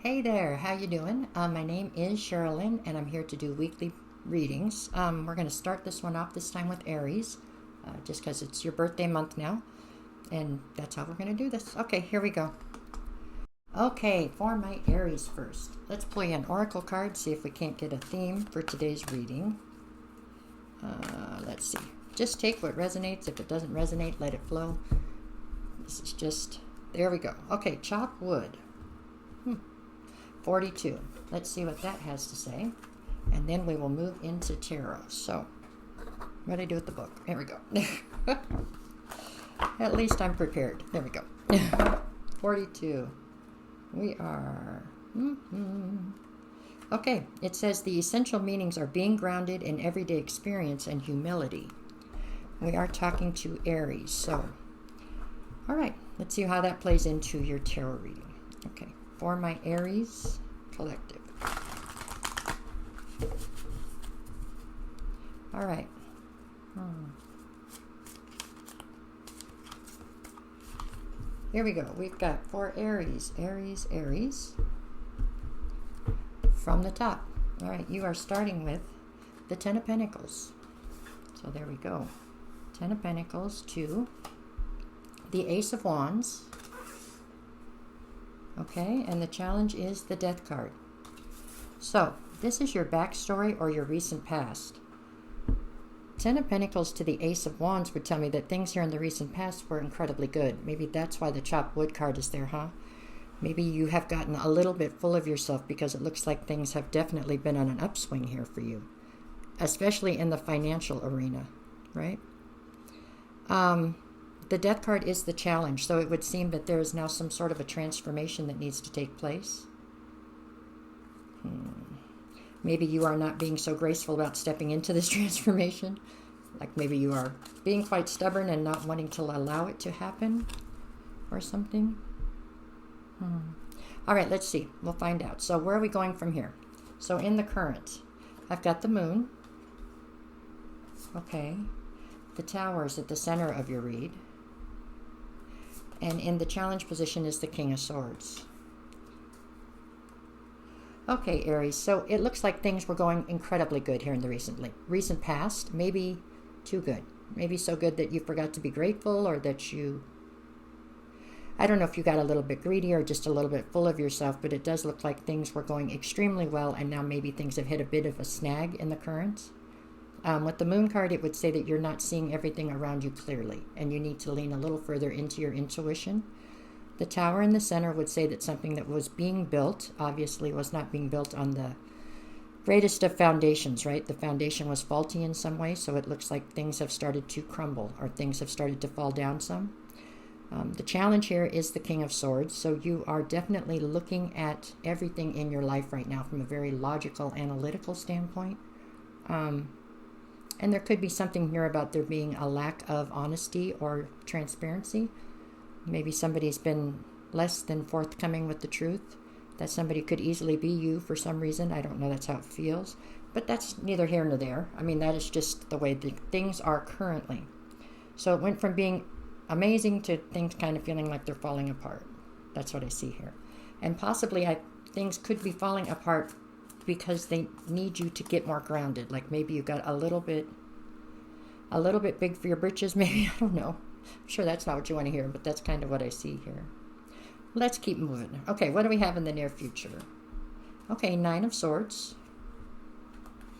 Hey there, how you doing? My name is Sherilyn, and I'm here to do weekly readings. We're going to start this one off this time with Aries, just because it's your birthday month now, and that's how we're going to do this. Okay, here we go. Okay, for my Aries first, let's pull you an oracle card, see if we can't get a theme for today's reading. Let's see. Just take what resonates. If it doesn't resonate, let it flow. This is just, there we go. Okay, chop wood. 42. Let's see what that has to say. And then we will move into tarot. So, what do I do with the book? There we go. At least I'm prepared. There we go. 42. We are... Okay, it says the essential meanings are being grounded in everyday experience and humility. We are talking to Aries. So, all right, let's see how that plays into your tarot reading. Okay. For my Aries collective. All right. Here we go. We've got for Aries, Aries. From the top. All right, you are starting with the Ten of Pentacles. So there we go. Ten of Pentacles to the Ace of Wands. Okay, and the challenge is the Death card. So, this is your backstory or your recent past. Ten of Pentacles to the Ace of Wands would tell me that things here in the recent past were incredibly good. Maybe that's why the chopped wood card is there, huh? Maybe you have gotten a little bit full of yourself because it looks like things have definitely been on an upswing here for you. Especially in the financial arena, right? The Death card is the challenge, so it would seem that there is now some sort of a transformation that needs to take place. Maybe you are not being so graceful about stepping into this transformation. Like maybe you are being quite stubborn and not wanting to allow it to happen or something. All right, let's see. We'll find out. So where are we going from here? So in the current, I've got the Moon. Okay. The Tower is at the center of your read. And in the challenge position is the King of Swords. Okay, Aries, so it looks like things were going incredibly good here in the recent past. Maybe too good. Maybe so good that you forgot to be grateful, or that you... I don't know if you got a little bit greedy or just a little bit full of yourself, but it does look like things were going extremely well, and now maybe things have hit a bit of a snag in the current. With the Moon card, it would say that you're not seeing everything around you clearly, and you need to lean a little further into your intuition. The Tower in the center would say that something that was being built, obviously was not being built on the greatest of foundations, right? The foundation was faulty in some way, so it looks like things have started to crumble, or things have started to fall down some. The challenge here is the King of Swords, so you are definitely looking at everything in your life right now from a very logical, analytical standpoint. And there could be something here about there being a lack of honesty or transparency. Maybe somebody's been less than forthcoming with the truth. That somebody could easily be you for some reason. I don't know, that's how it feels. But that's neither here nor there. I mean, that is just the way things are currently. So it went from being amazing to things kind of feeling like they're falling apart. That's what I see here. And possibly things could be falling apart because they need you to get more grounded. Like maybe you got a little bit big for your britches, maybe. I don't know. I'm sure that's not what you want to hear, but that's kind of what I see here. Let's keep moving. Okay, what do we have in the near future? Okay, Nine of Swords.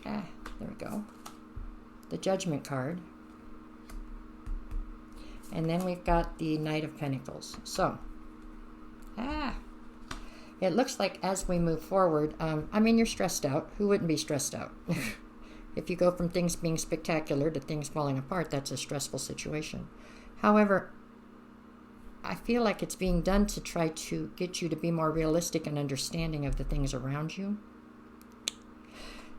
There we go. The Judgment card. And then we've got the Knight of Pentacles. So, it looks like as we move forward, I mean, you're stressed out. Who wouldn't be stressed out? If you go from things being spectacular to things falling apart, that's a stressful situation. However, I feel like it's being done to try to get you to be more realistic and understanding of the things around you.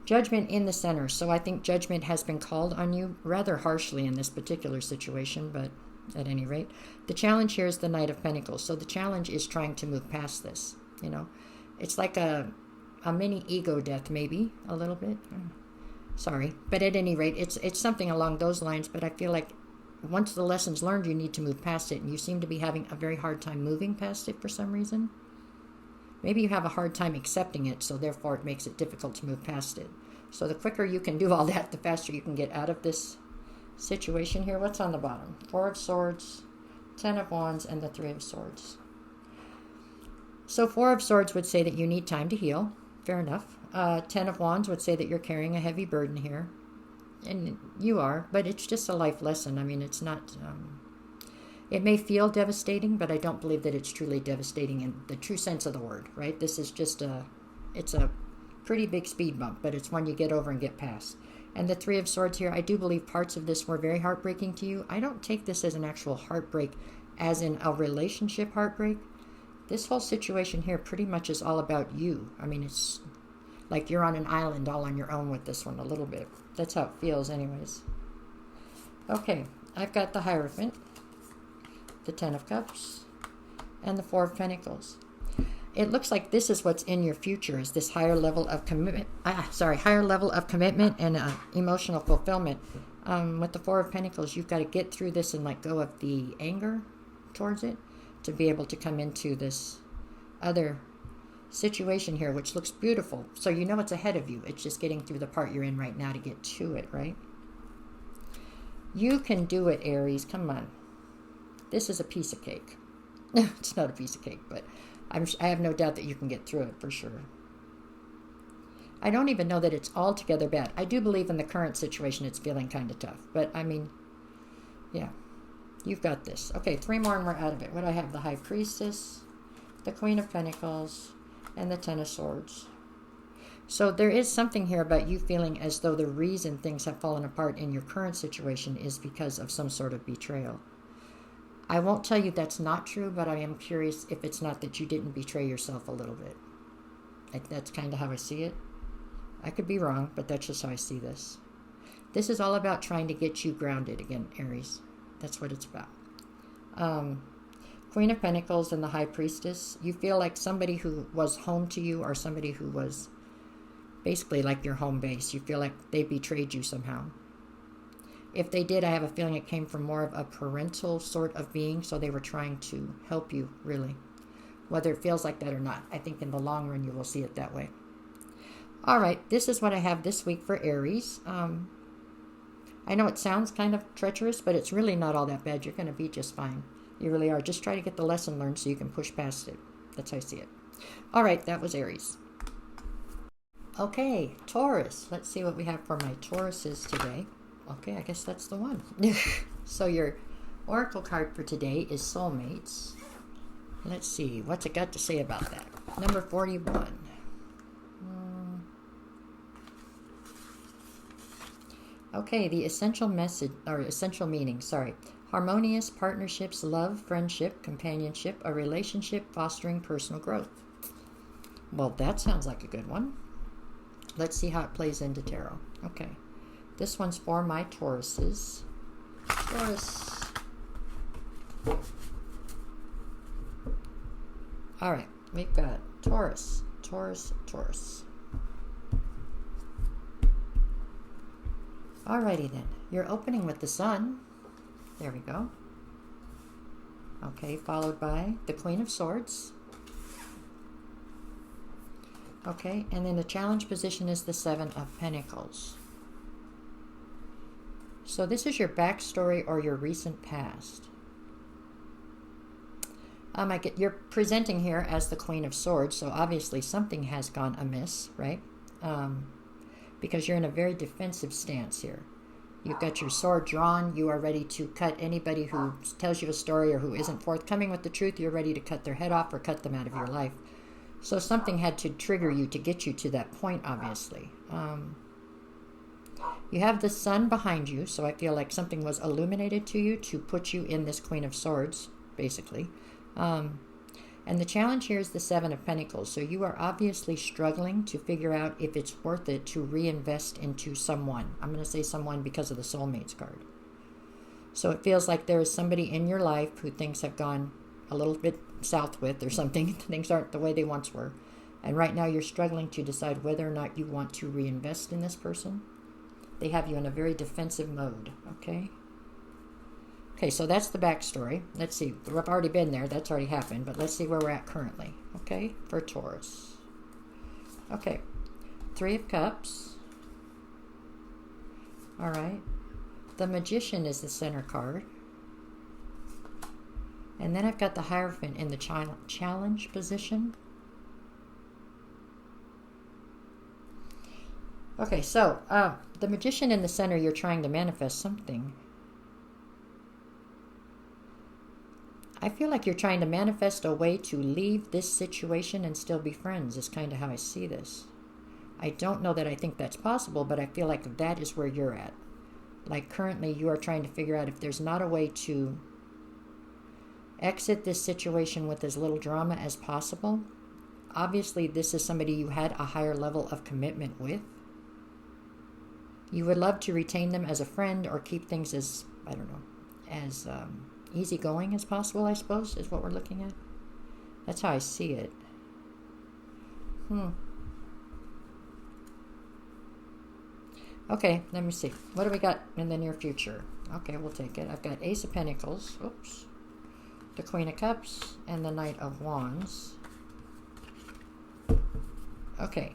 Judgment in the center. So I think judgment has been called on you rather harshly in this particular situation, but at any rate, the challenge here is the Knight of Pentacles. So the challenge is trying to move past this. You know, it's like a mini ego death, maybe a little bit. Sorry, but at any rate, it's something along those lines. But I feel like once the lesson's learned, you need to move past it, and you seem to be having a very hard time moving past it for some reason. Maybe you have a hard time accepting it, so therefore it makes it difficult to move past it. So the quicker you can do all that, the faster you can get out of this situation here. What's on the bottom? Four of Swords, Ten of Wands, and the Three of Swords. So Four of Swords would say that you need time to heal. Fair enough. Ten of Wands would say that you're carrying a heavy burden here. And you are, but it's just a life lesson. I mean, it's not... it may feel devastating, but I don't believe that it's truly devastating in the true sense of the word, right? This is just it's a pretty big speed bump, but it's one you get over and get past. And the Three of Swords here, I do believe parts of this were very heartbreaking to you. I don't take this as an actual heartbreak, as in a relationship heartbreak. This whole situation here pretty much is all about you. I mean, it's like you're on an island all on your own with this one a little bit. That's how it feels anyways. Okay, I've got the Hierophant, the Ten of Cups, and the Four of Pentacles. It looks like this is what's in your future, is this higher level of commitment. Higher level of commitment and emotional fulfillment. With the Four of Pentacles, you've got to get through this and let go of the anger towards it to be able to come into this other situation here, which looks beautiful. So you know it's ahead of you. It's just getting through the part you're in right now to get to it, right? You can do it, Aries. Come on. This is a piece of cake. It's not a piece of cake, but I have no doubt that you can get through it for sure. I don't even know that it's altogether bad. I do believe in the current situation it's feeling kind of tough. But, I mean, yeah. You've got this. Okay, 3 more and we're out of it. What do I have? The High Priestess, the Queen of Pentacles, and the Ten of Swords. So there is something here about you feeling as though the reason things have fallen apart in your current situation is because of some sort of betrayal. I won't tell you that's not true, but I am curious if it's not that you didn't betray yourself a little bit. That's kind of how I see it. I could be wrong, but that's just how I see this. This is all about trying to get you grounded again, Aries. That's what it's about. Queen of Pentacles and the High Priestess. You feel like somebody who was home to you, or somebody who was basically like your home base. You feel like they betrayed you somehow. If they did, I have a feeling it came from more of a parental sort of being, so they were trying to help you, really. Whether it feels like that or not, I think in the long run you will see it that way. All right, this is what I have this week for Aries. I know it sounds kind of treacherous, but it's really not all that bad. You're going to be just fine. You really are. Just try to get the lesson learned so you can push past it. That's how I see it. All right, that was Aries. Okay, Taurus. Let's see what we have for my Tauruses today. Okay, I guess that's the one. So your oracle card for today is Soulmates. Let's see. What's it got to say about that? Number 41. Okay, the essential message, or essential meaning, sorry. Harmonious partnerships, love, friendship, companionship, a relationship fostering personal growth. Well, that sounds like a good one. Let's see how it plays into tarot. Okay, this one's for my Tauruses. Taurus. All right, we've got Taurus, Taurus, Taurus. Alrighty then, you're opening with the Sun. There we go. Okay, followed by the Queen of Swords. Okay, and then the challenge position is the Seven of Pentacles. So this is your backstory or your recent past. You're presenting here as the Queen of Swords, so obviously something has gone amiss, right? Because you're in a very defensive stance here. You've got your sword drawn. You are ready to cut anybody who tells you a story or who isn't forthcoming with the truth. You're ready to cut their head off or cut them out of your life. So something had to trigger you to get you to that point, obviously. You have the Sun behind you, so I feel like something was illuminated to you to put you in this Queen of Swords, basically. And the challenge here is the Seven of Pentacles. So you are obviously struggling to figure out if it's worth it to reinvest into someone. I'm going to say someone because of the Soulmates card. So it feels like there is somebody in your life who things have gone a little bit south with or something. Things aren't the way they once were. And right now you're struggling to decide whether or not you want to reinvest in this person. They have you in a very defensive mode, okay? Okay, so that's the backstory. Let's see. We've already been there. That's already happened. But let's see where we're at currently. okay, for Taurus. Okay, Three of Cups. All right. The Magician is the center card. And then I've got the Hierophant in the challenge position. Okay, so the Magician in the center, you're trying to manifest something. I feel like you're trying to manifest a way to leave this situation and still be friends, is kind of how I see this. I don't know that I think that's possible, but I feel like that is where you're at. Like currently you are trying to figure out if there's not a way to exit this situation with as little drama as possible. Obviously, this is somebody you had a higher level of commitment with. You would love to retain them as a friend or keep things as, I don't know, as easygoing as possible, I suppose, is what we're looking at. That's how I see it. Okay, let me see. What do we got in the near future? Okay, we'll take it. I've got Ace of Pentacles, oops, the Queen of Cups, and the Knight of Wands. Okay,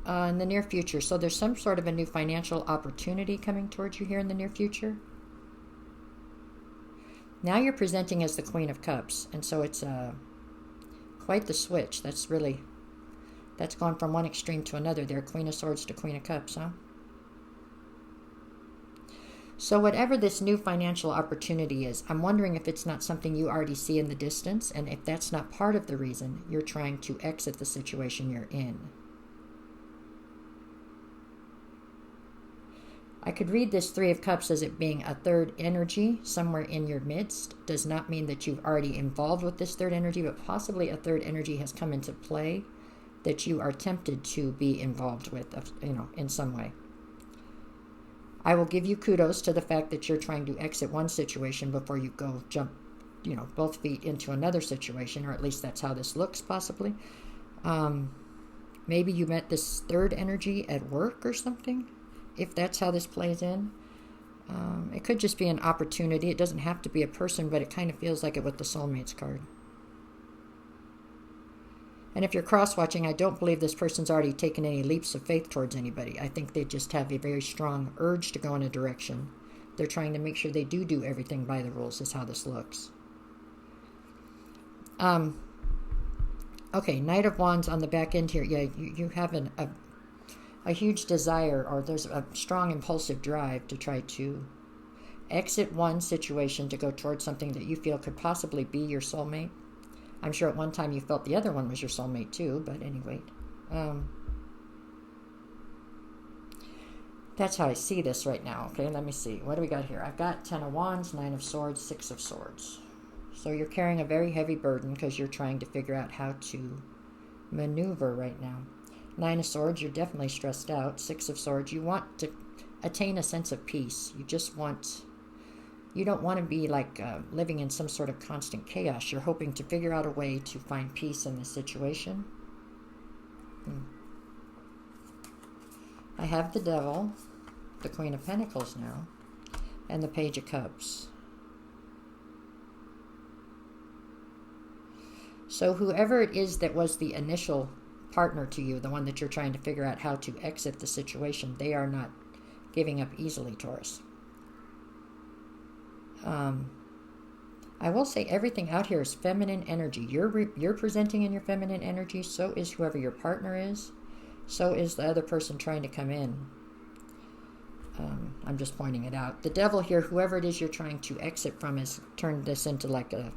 in the near future, so there's some sort of a new financial opportunity coming towards you here in the near future. Now you're presenting as the Queen of Cups, and so it's quite the switch. That's gone from one extreme to another there, Queen of Swords to Queen of Cups, huh? So whatever this new financial opportunity is, I'm wondering if it's not something you already see in the distance, and if that's not part of the reason you're trying to exit the situation you're in. I could read this Three of Cups as it being a third energy somewhere in your midst. Does not mean that you've already involved with this third energy, but possibly a third energy has come into play that you are tempted to be involved with, in some way. I will give you kudos to the fact that you're trying to exit one situation before you go jump, both feet into another situation, or at least that's how this looks possibly. Maybe you met this third energy at work or something, if that's how this plays in. It could just be an opportunity. It doesn't have to be a person, but it kind of feels like it with the Soulmates card. And if you're cross-watching, I don't believe this person's already taken any leaps of faith towards anybody. I think they just have a very strong urge to go in a direction. They're trying to make sure they do everything by the rules, is how this looks. Okay, Knight of Wands on the back end here. Yeah, you have a huge desire, or there's a strong impulsive drive to try to exit one situation to go towards something that you feel could possibly be your soulmate. I'm sure at one time you felt the other one was your soulmate too, but anyway. That's how I see this right now. Okay, let me see. What do we got here? I've got 10 of Wands, 9 of Swords, 6 of Swords. So you're carrying a very heavy burden because you're trying to figure out how to maneuver right now. 9 of Swords, you're definitely stressed out. 6 of Swords, you want to attain a sense of peace. You don't want to be like living in some sort of constant chaos. You're hoping to figure out a way to find peace in this situation. I have the Devil, the Queen of Pentacles now, and the Page of Cups. So whoever it is that was the initial partner to you, the one that you're trying to figure out how to exit the situation, they are not giving up easily, Taurus. I will say everything out here is feminine energy. You're presenting in your feminine energy. So is whoever your partner is. So is the other person trying to come in. I'm just pointing it out. The Devil here, whoever it is you're trying to exit from, has turned this into like a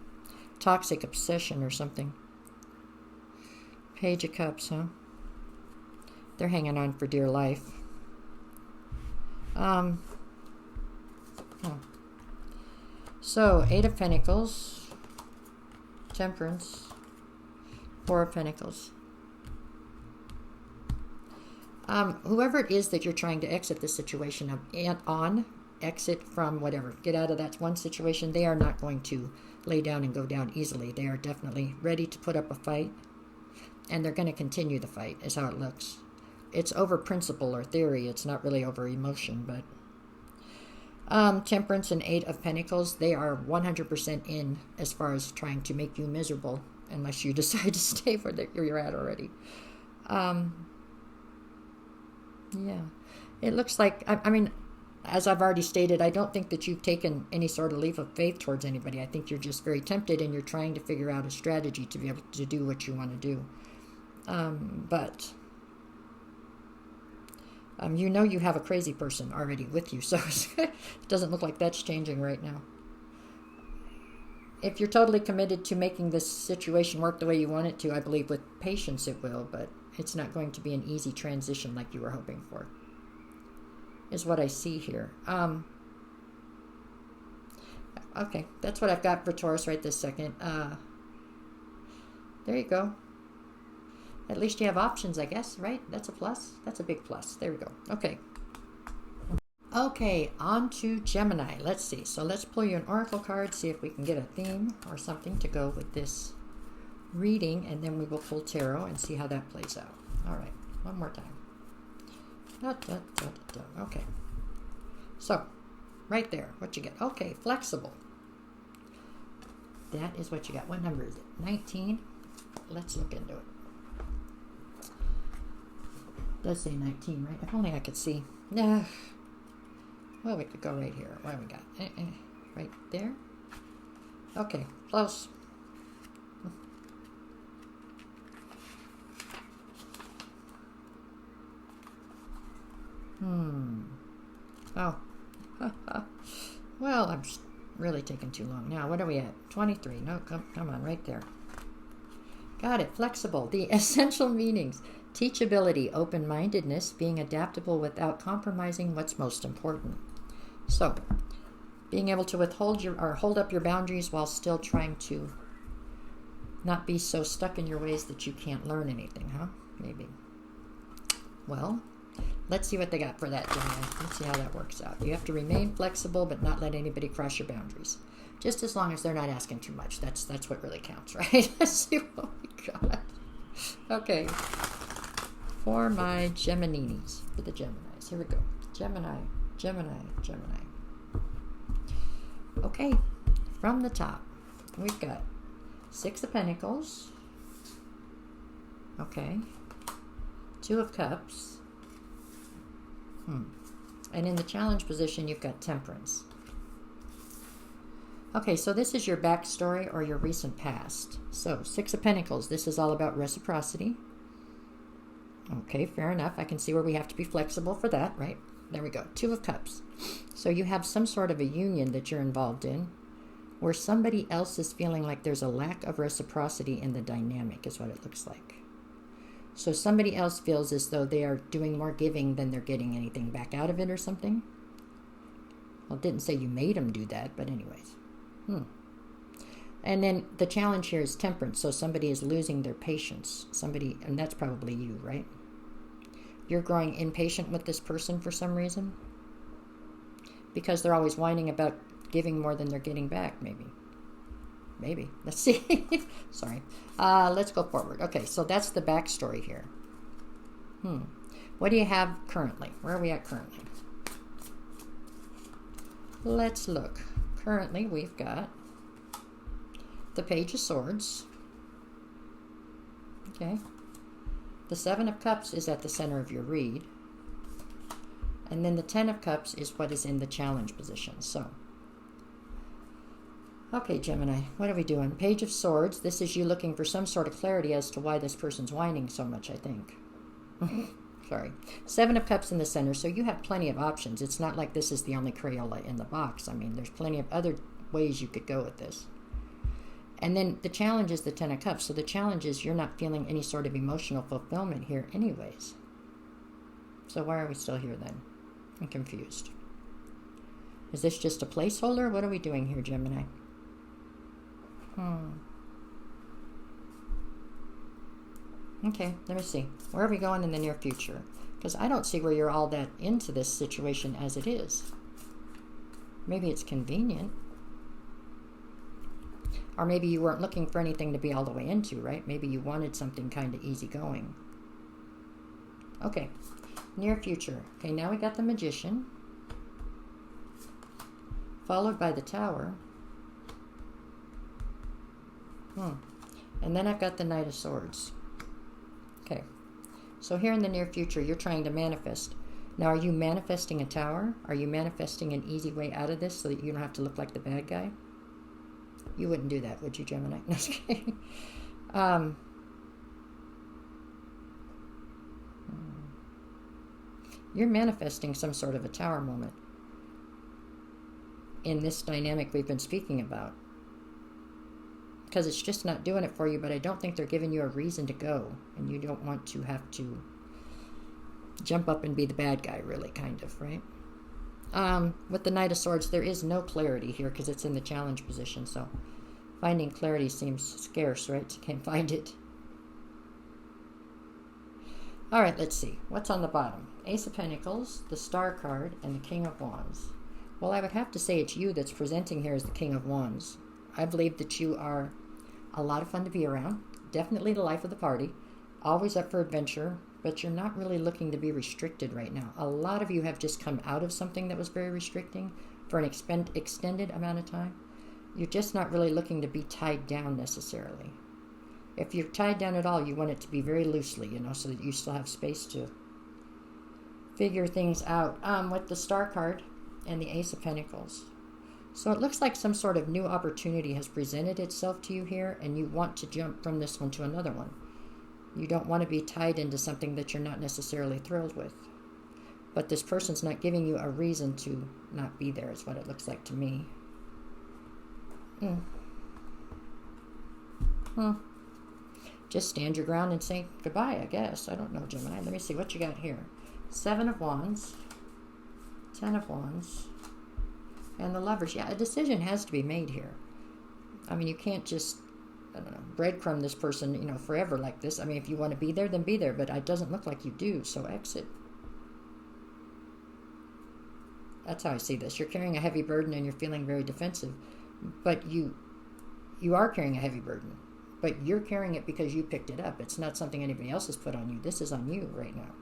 toxic obsession or something. Page of Cups, huh? They're hanging on for dear life. So, 8 of Pentacles, Temperance, 4 of Pentacles. Whoever it is that you're trying to exit the situation exit from whatever, get out of that one situation, they are not going to lay down and go down easily. They are definitely ready to put up a fight, and they're going to continue the fight, is how it looks. It's over principle or theory. It's not really over emotion, but... Temperance and 8 of Pentacles, they are 100% in as far as trying to make you miserable unless you decide to stay where you're at already. Yeah, it looks like, I mean, as I've already stated, I don't think that you've taken any sort of leap of faith towards anybody. I think you're just very tempted and you're trying to figure out a strategy to be able to do what you want to do. But you know you have a crazy person already with you, so it doesn't look like that's changing right now. If you're totally committed to making this situation work the way you want it to, I believe with patience it will, but it's not going to be an easy transition like you were hoping for, is what I see here. Okay, that's what I've got for Taurus right this second. There you go. At least you have options, I guess, right? That's a plus. That's a big plus. There we go. Okay. Okay, on to Gemini. Let's see. So let's pull you an oracle card, see if we can get a theme or something to go with this reading, and then we will pull tarot and see how that plays out. All right, one more time. Okay. So, right there, what you get? Okay, flexible. That is what you got. What number is it? 19. Let's look into it. It does say 19, right? If only I could see. Nah. Well, we could go right here. What do we got? Right there? Okay, close. Oh. Well, I'm really taking too long. Now, what are we at? 23. No, come on, right there. Got it. Flexible. The essential meanings. Teachability, open-mindedness, being adaptable without compromising what's most important. So, being able to hold up your boundaries while still trying to not be so stuck in your ways that you can't learn anything, huh? Maybe. Well, let's see what they got for that, Gemini. Let's see how that works out. You have to remain flexible, but not let anybody cross your boundaries. Just as long as they're not asking too much. That's what really counts, right? Let's see what we got. Okay. For my Gemininis, for the Geminis. Here we go. Gemini. Okay. From the top, we've got 6 of Pentacles. Okay. 2 of Cups. And in the challenge position, you've got Temperance. Okay, so this is your backstory or your recent past. So, 6 of Pentacles, this is all about reciprocity. Okay, fair enough. I can see where we have to be flexible for that, right? There we go. 2 of Cups. So you have some sort of a union that you're involved in where somebody else is feeling like there's a lack of reciprocity in the dynamic is what it looks like. So somebody else feels as though they are doing more giving than they're getting anything back out of it or something. Well, it didn't say you made them do that, but anyways. And then the challenge here is Temperance. So somebody is losing their patience. Somebody, and that's probably you, right? You're growing impatient with this person for some reason. Because they're always whining about giving more than they're getting back, maybe. Maybe. Let's see. Sorry. Let's go forward. Okay, so that's the backstory here. What do you have currently? Where are we at currently? Let's look. Currently, we've got the Page of Swords. Okay. The 7 of Cups is at the center of your read. And then the 10 of Cups is what is in the challenge position. So, okay, Gemini, what are we doing? Page of Swords. This is you looking for some sort of clarity as to why this person's whining so much, I think. Sorry. 7 of Cups in the center, so you have plenty of options. It's not like this is the only Crayola in the box. I mean, there's plenty of other ways you could go with this. And then the challenge is the 10 of Cups. So the challenge is you're not feeling any sort of emotional fulfillment here anyways. So why are we still here then? I'm confused. Is this just a placeholder? What are we doing here, Gemini? Okay, let me see. Where are we going in the near future? Because I don't see where you're all that into this situation as it is. Maybe it's convenient. Or maybe you weren't looking for anything to be all the way into, right? Maybe you wanted something kind of easygoing. Okay, near future. Okay, now we got the Magician. Followed by the Tower. And then I've got the Knight of Swords. Okay. So here in the near future, you're trying to manifest. Now, are you manifesting a tower? Are you manifesting an easy way out of this so that you don't have to look like the bad guy? You wouldn't do that, would you, Gemini? No, just kidding. You're manifesting some sort of a tower moment in this dynamic we've been speaking about. Because it's just not doing it for you, but I don't think they're giving you a reason to go. And you don't want to have to jump up and be the bad guy, really, kind of, right? With the Knight of Swords, there is no clarity here because it's in the challenge position. So finding clarity seems scarce, right? You can't find it. All right, let's see. What's on the bottom? Ace of Pentacles, the Star card, and the King of Wands. Well, I would have to say it's you that's presenting here as the King of Wands. I believe that you are a lot of fun to be around. Definitely the life of the party. Always up for adventure, but you're not really looking to be restricted right now. A lot of you have just come out of something that was very restricting for an extended amount of time. You're just not really looking to be tied down necessarily. If you're tied down at all, you want it to be very loosely, you know, so that you still have space to figure things out. With the Star card and the Ace of Pentacles. So it looks like some sort of new opportunity has presented itself to you here, and you want to jump from this one to another one. You don't want to be tied into something that you're not necessarily thrilled with. But this person's not giving you a reason to not be there, is what it looks like to me. Just stand your ground and say goodbye, I guess. I don't know, Gemini. Let me see what you got here. 7 of Wands, 10 of Wands, and the Lovers. Yeah, a decision has to be made here. I mean, you can't just, I don't know, breadcrumb this person, you know, forever like this. I mean, if you want to be there, then be there. But it doesn't look like you do, so exit. That's how I see this. You're carrying a heavy burden and you're feeling very defensive. But you are carrying a heavy burden. But you're carrying it because you picked it up. It's not something anybody else has put on you. This is on you right now.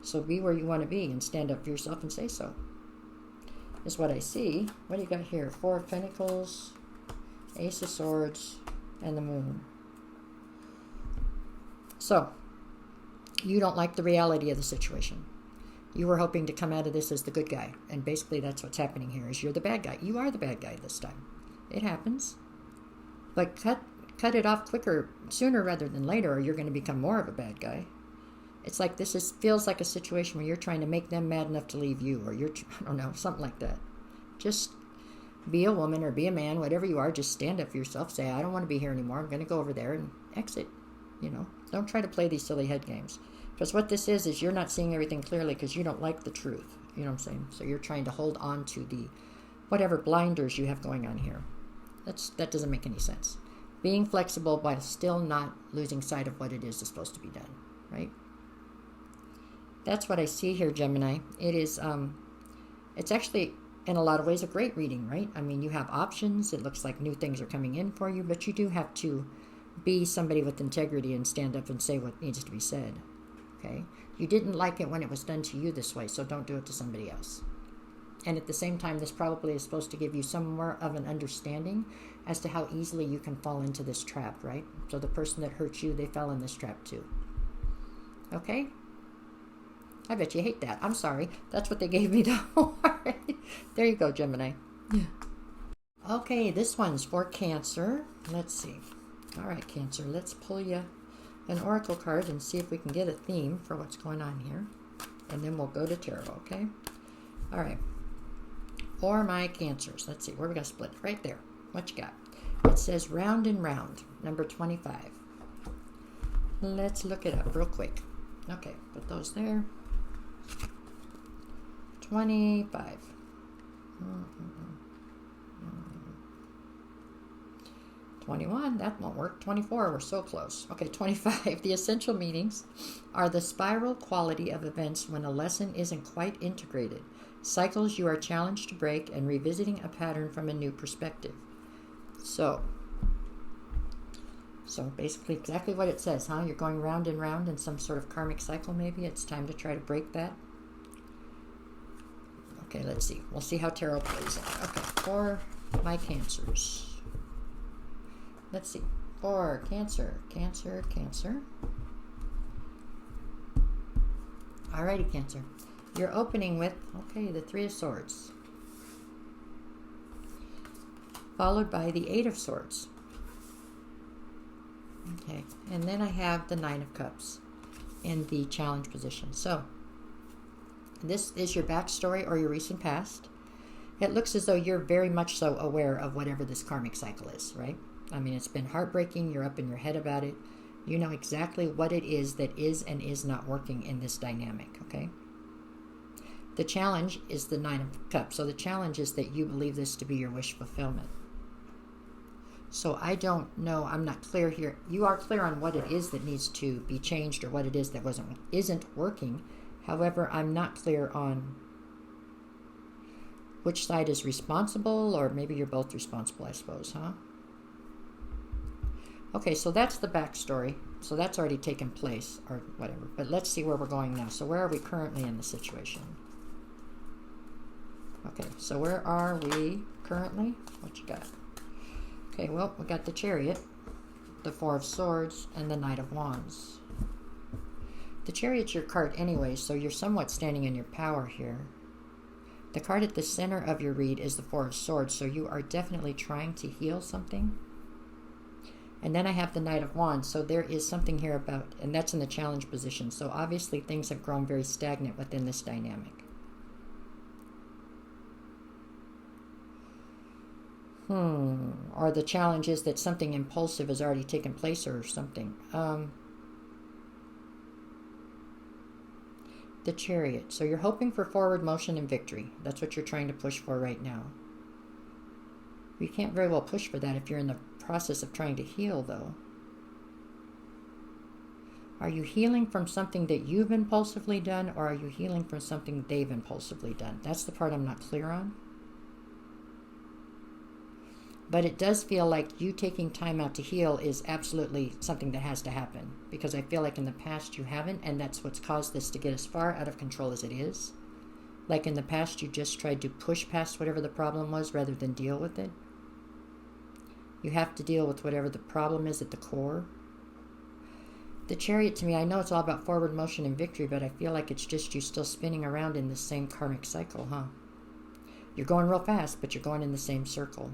So be where you want to be and stand up for yourself and say so. Is what I see. What do you got here? 4 of Pentacles, Ace of Swords, and the Moon. So, you don't like the reality of the situation. You were hoping to come out of this as the good guy. And basically that's what's happening here, is you're the bad guy. You are the bad guy this time. It happens. But cut it off quicker, sooner rather than later, or you're going to become more of a bad guy. It's like feels like a situation where you're trying to make them mad enough to leave you, or I don't know, something like that. Just be a woman or be a man, whatever you are, just stand up for yourself. Say, I don't want to be here anymore. I'm going to go over there and exit. You know, don't try to play these silly head games. Because what this is you're not seeing everything clearly because you don't like the truth. You know what I'm saying? So you're trying to hold on to the whatever blinders you have going on here. That doesn't make any sense. Being flexible while still not losing sight of what it is that's supposed to be done, right? That's what I see here, Gemini. It is, it's actually, in a lot of ways, a great reading, right? I mean, you have options. It looks like new things are coming in for you, but you do have to be somebody with integrity and stand up and say what needs to be said, okay? You didn't like it when it was done to you this way, so don't do it to somebody else. And at the same time, this probably is supposed to give you some more of an understanding as to how easily you can fall into this trap, right? So the person that hurt you, they fell in this trap too. Okay? I bet you hate that. I'm sorry. That's what they gave me, though. All right. There you go, Gemini. Yeah. Okay, this one's for Cancer. Let's see. All right, Cancer, let's pull you an oracle card and see if we can get a theme for what's going on here. And then we'll go to tarot, okay? All right. For my Cancers. Let's see. Where we got split? Right there. What you got? It says Round and Round, number 25. Let's look it up real quick. Okay, put those there. 25. 21, that won't work. 24, we're so close. Okay, 25. The essential meanings are the spiral quality of events when a lesson isn't quite integrated. Cycles you are challenged to break and revisiting a pattern from a new perspective. So basically exactly what it says, huh? You're going round and round in some sort of karmic cycle maybe. It's time to try to break that. Okay, let's see. We'll see how tarot plays out. Okay, for my Cancers. Let's see. for Cancer. Cancer, Cancer. Alrighty, Cancer. You're opening with, okay, the Three of Swords. Followed by the Eight of Swords. Okay, and then I have the Nine of Cups in the challenge position. So, this is your backstory or your recent past. It looks as though you're very much so aware of whatever this karmic cycle is, right? I mean, it's been heartbreaking. You're up in your head about it. You know exactly what it is that is and is not working in this dynamic, okay? The challenge is the Nine of Cups. So the challenge is that you believe this to be your wish fulfillment. So I don't know. I'm not clear here. You are clear on what it is that needs to be changed or what it is that isn't working. However, I'm not clear on which side is responsible, or maybe you're both responsible, I suppose, huh? Okay, so that's the backstory. So that's already taken place, or whatever. But let's see where we're going now. So where are we currently in the situation? Okay, so where are we currently? What you got? Okay, well, we got the Chariot, the Four of Swords, and the Knight of Wands. The Chariot's your card anyway, so you're somewhat standing in your power here. The card at the center of your read is the Four of Swords, so you are definitely trying to heal something. And then I have the Knight of Wands, so there is something here about, and that's in the challenge position, so obviously things have grown very stagnant within this dynamic. Or the challenge is that something impulsive has already taken place or something. The Chariot. So you're hoping for forward motion and victory. That's what you're trying to push for right now. You can't very well push for that if you're in the process of trying to heal, though. Are you healing from something that you've impulsively done, or are you healing from something they've impulsively done? That's the part I'm not clear on. But it does feel like you taking time out to heal is absolutely something that has to happen. Because I feel like in the past you haven't, and that's what's caused this to get as far out of control as it is. Like in the past you just tried to push past whatever the problem was rather than deal with it. You have to deal with whatever the problem is at the core. The Chariot, to me, I know it's all about forward motion and victory, but I feel like it's just you still spinning around in the same karmic cycle, huh? You're going real fast, but you're going in the same circle.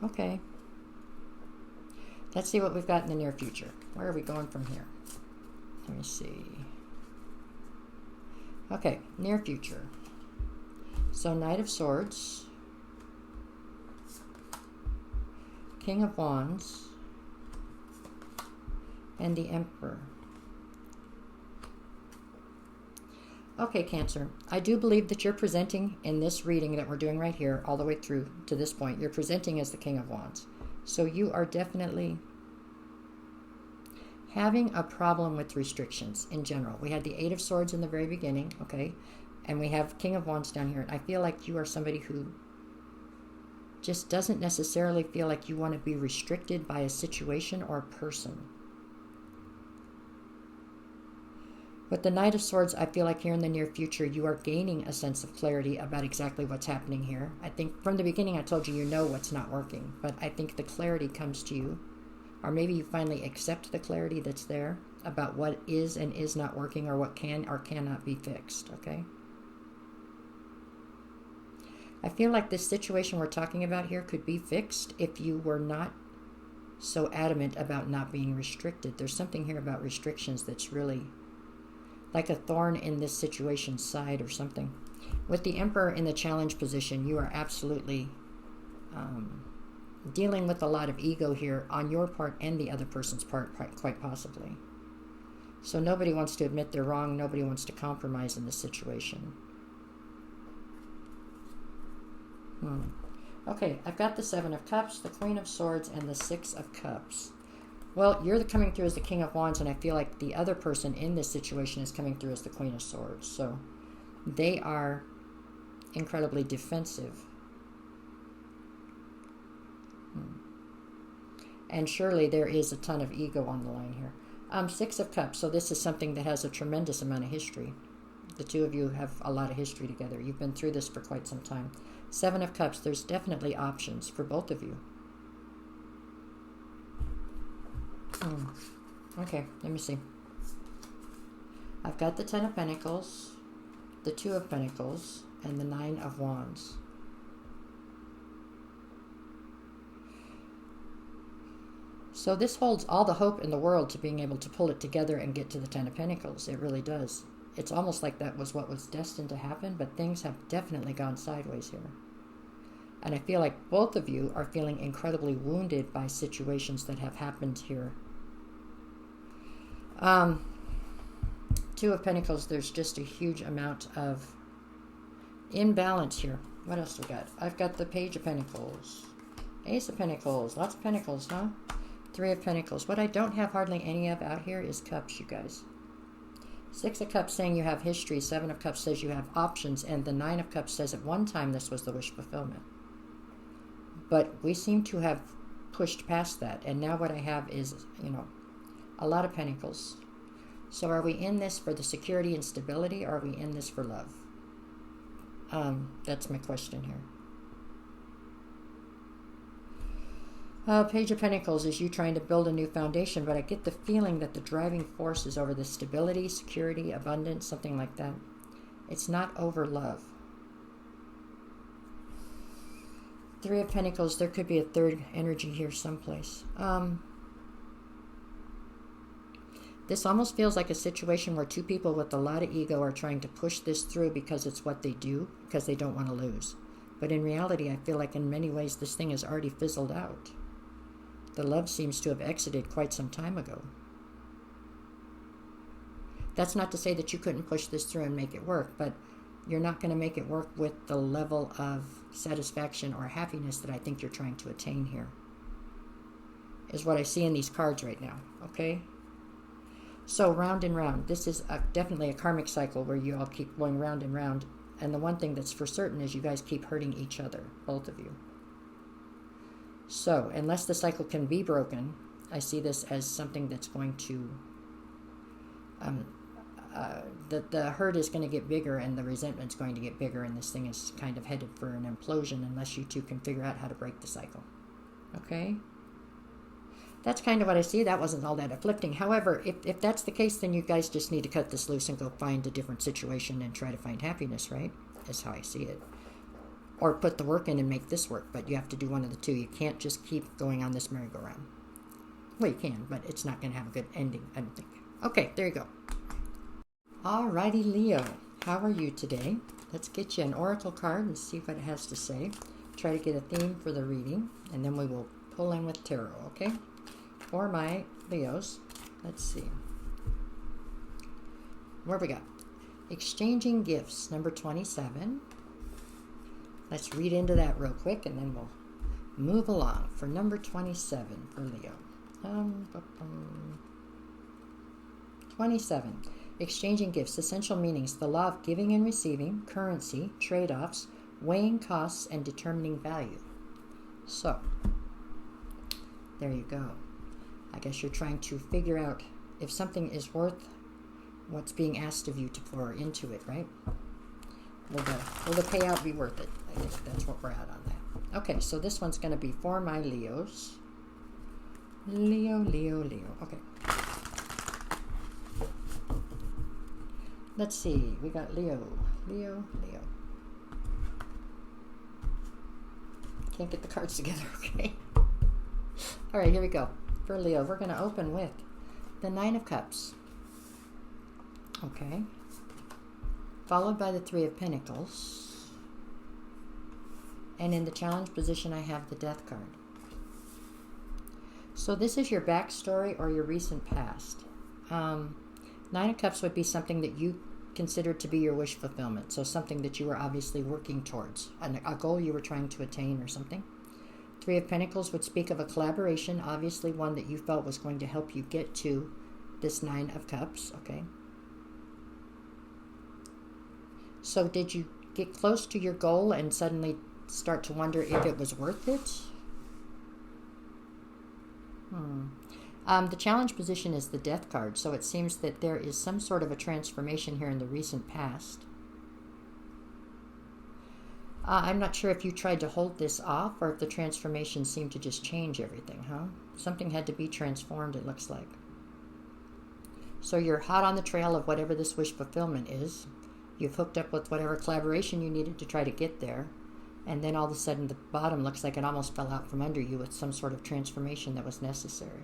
Okay. Let's see what we've got in the near future. Where are we going from here? Let me see. Okay, near future. So Knight of Swords, King of Wands, and the Emperor. Okay, Cancer, I do believe that you're presenting in this reading that we're doing right here, all the way through to this point, you're presenting as the King of Wands. So you are definitely having a problem with restrictions in general. We had the Eight of Swords in the very beginning, okay? And we have King of Wands down here. And I feel like you are somebody who just doesn't necessarily feel like you want to be restricted by a situation or a person. With the Knight of Swords, I feel like here in the near future, you are gaining a sense of clarity about exactly what's happening here. I think from the beginning, I told you, you know what's not working. But I think the clarity comes to you. Or maybe you finally accept the clarity that's there about what is and is not working, or what can or cannot be fixed, okay? I feel like this situation we're talking about here could be fixed if you were not so adamant about not being restricted. There's something here about restrictions that's really like a thorn in this situation's side or something. With the Emperor in the challenge position, you are absolutely dealing with a lot of ego here on your part and the other person's part, quite possibly. So nobody wants to admit they're wrong. Nobody wants to compromise in this situation. Okay, I've got the Seven of Cups, the Queen of Swords, and the Six of Cups. Well, you're coming through as the King of Wands, and I feel like the other person in this situation is coming through as the Queen of Swords. So they are incredibly defensive. And surely there is a ton of ego on the line here. Six of Cups, so this is something that has a tremendous amount of history. The two of you have a lot of history together. You've been through this for quite some time. Seven of Cups, there's definitely options for both of you. Okay, let me see. I've got the Ten of Pentacles, the Two of Pentacles, and the Nine of Wands. So this holds all the hope in the world to being able to pull it together and get to the Ten of Pentacles. It really does. It's almost like that was what was destined to happen, but things have definitely gone sideways here. And I feel like both of you are feeling incredibly wounded by situations that have happened here. Two of Pentacles, there's just a huge amount of imbalance here. What else do we got? I've got the Page of Pentacles, Ace of Pentacles, lots of Pentacles, huh? Three of Pentacles. What I don't have hardly any of out here is Cups, you guys. Six of Cups saying you have history. Seven of Cups says you have options. And the Nine of Cups says at one time this was the wish fulfillment. But we seem to have pushed past that. And now what I have is, you know, a lot of Pentacles. So are we in this for the security and stability, or are we in this for love? That's my question here. Page of Pentacles is you trying to build a new foundation, but I get the feeling that the driving force is over the stability, security, abundance, something like that. It's not over love. Three of Pentacles, there could be a third energy here someplace. This almost feels like a situation where two people with a lot of ego are trying to push this through because it's what they do, because they don't want to lose. But in reality, I feel like in many ways this thing has already fizzled out. The love seems to have exited quite some time ago. That's not to say that you couldn't push this through and make it work, but you're not going to make it work with the level of satisfaction or happiness that I think you're trying to attain here, is what I see in these cards right now, okay? So round and round. This is definitely a karmic cycle where you all keep going round and round. And the one thing that's for certain is you guys keep hurting each other, both of you. So unless the cycle can be broken, I see this as something that's going to, the hurt is going to get bigger and the resentment's going to get bigger, and this thing is kind of headed for an implosion unless you two can figure out how to break the cycle. Okay? That's kind of what I see. That wasn't all that afflicting. However, if that's the case, then you guys just need to cut this loose and go find a different situation and try to find happiness, right? That's how I see it. Or put the work in and make this work, but you have to do one of the two. You can't just keep going on this merry-go-round. Well, you can, but it's not going to have a good ending, I don't think. Okay, there you go. Alrighty, Leo. How are you today? Let's get you an oracle card and see what it has to say. Try to get a theme for the reading, and then we will pull in with tarot, okay? For my Leos, let's see. Where we got? Exchanging gifts, number 27. Let's read into that real quick, and then we'll move along for number 27 for Leo. 27. Exchanging gifts, essential meanings, the law of giving and receiving, currency, trade-offs, weighing costs, and determining value. So, there you go. I guess you're trying to figure out if something is worth what's being asked of you to pour into it, right? Will the payout be worth it? I think that's what we're at on that. Okay, so this one's going to be for my Leos. Leo, Leo, Leo. Okay. Let's see. We got Leo, Leo, Leo. Can't get the cards together, okay? All right, here we go. For Leo, we're going to open with the Nine of Cups. Okay. Followed by the Three of Pentacles. And in the challenge position, I have the Death card. So this is your backstory or your recent past. Nine of Cups would be something that you considered to be your wish fulfillment. So something that you were obviously working towards. A goal you were trying to attain or something. Three of Pentacles would speak of a collaboration, obviously one that you felt was going to help you get to this Nine of Cups, okay? So did you get close to your goal and suddenly start to wonder if it was worth it? The challenge position is the Death card, so it seems that there is some sort of a transformation here in the recent past. I'm not sure if you tried to hold this off or if the transformation seemed to just change everything, huh? Something had to be transformed, it looks like. So you're hot on the trail of whatever this wish fulfillment is. You've hooked up with whatever collaboration you needed to try to get there. And then all of a sudden the bottom looks like it almost fell out from under you with some sort of transformation that was necessary.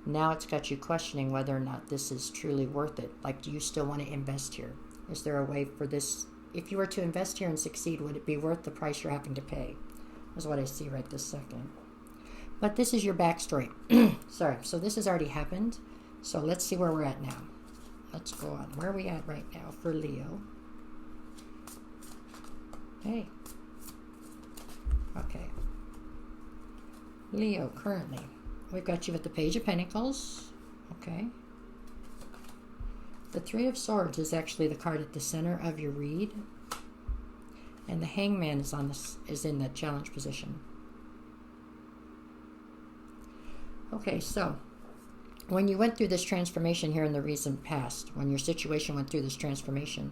Now it's got you questioning whether or not this is truly worth it. Like, do you still want to invest here? Is there a way for this? If you were to invest here and succeed, would it be worth the price you're having to pay? Is what I see right this second. But this is your backstory. Sorry. So this has already happened. So let's see where we're at now. Let's go on. Where are we at right now for Leo? Hey. Okay. Leo, currently. We've got you with the Page of Pentacles. Okay. The Three of Swords is actually the card at the center of your read. And the Hangman is in the challenge position. Okay, so when you went through this transformation here in the recent past, when your situation went through this transformation,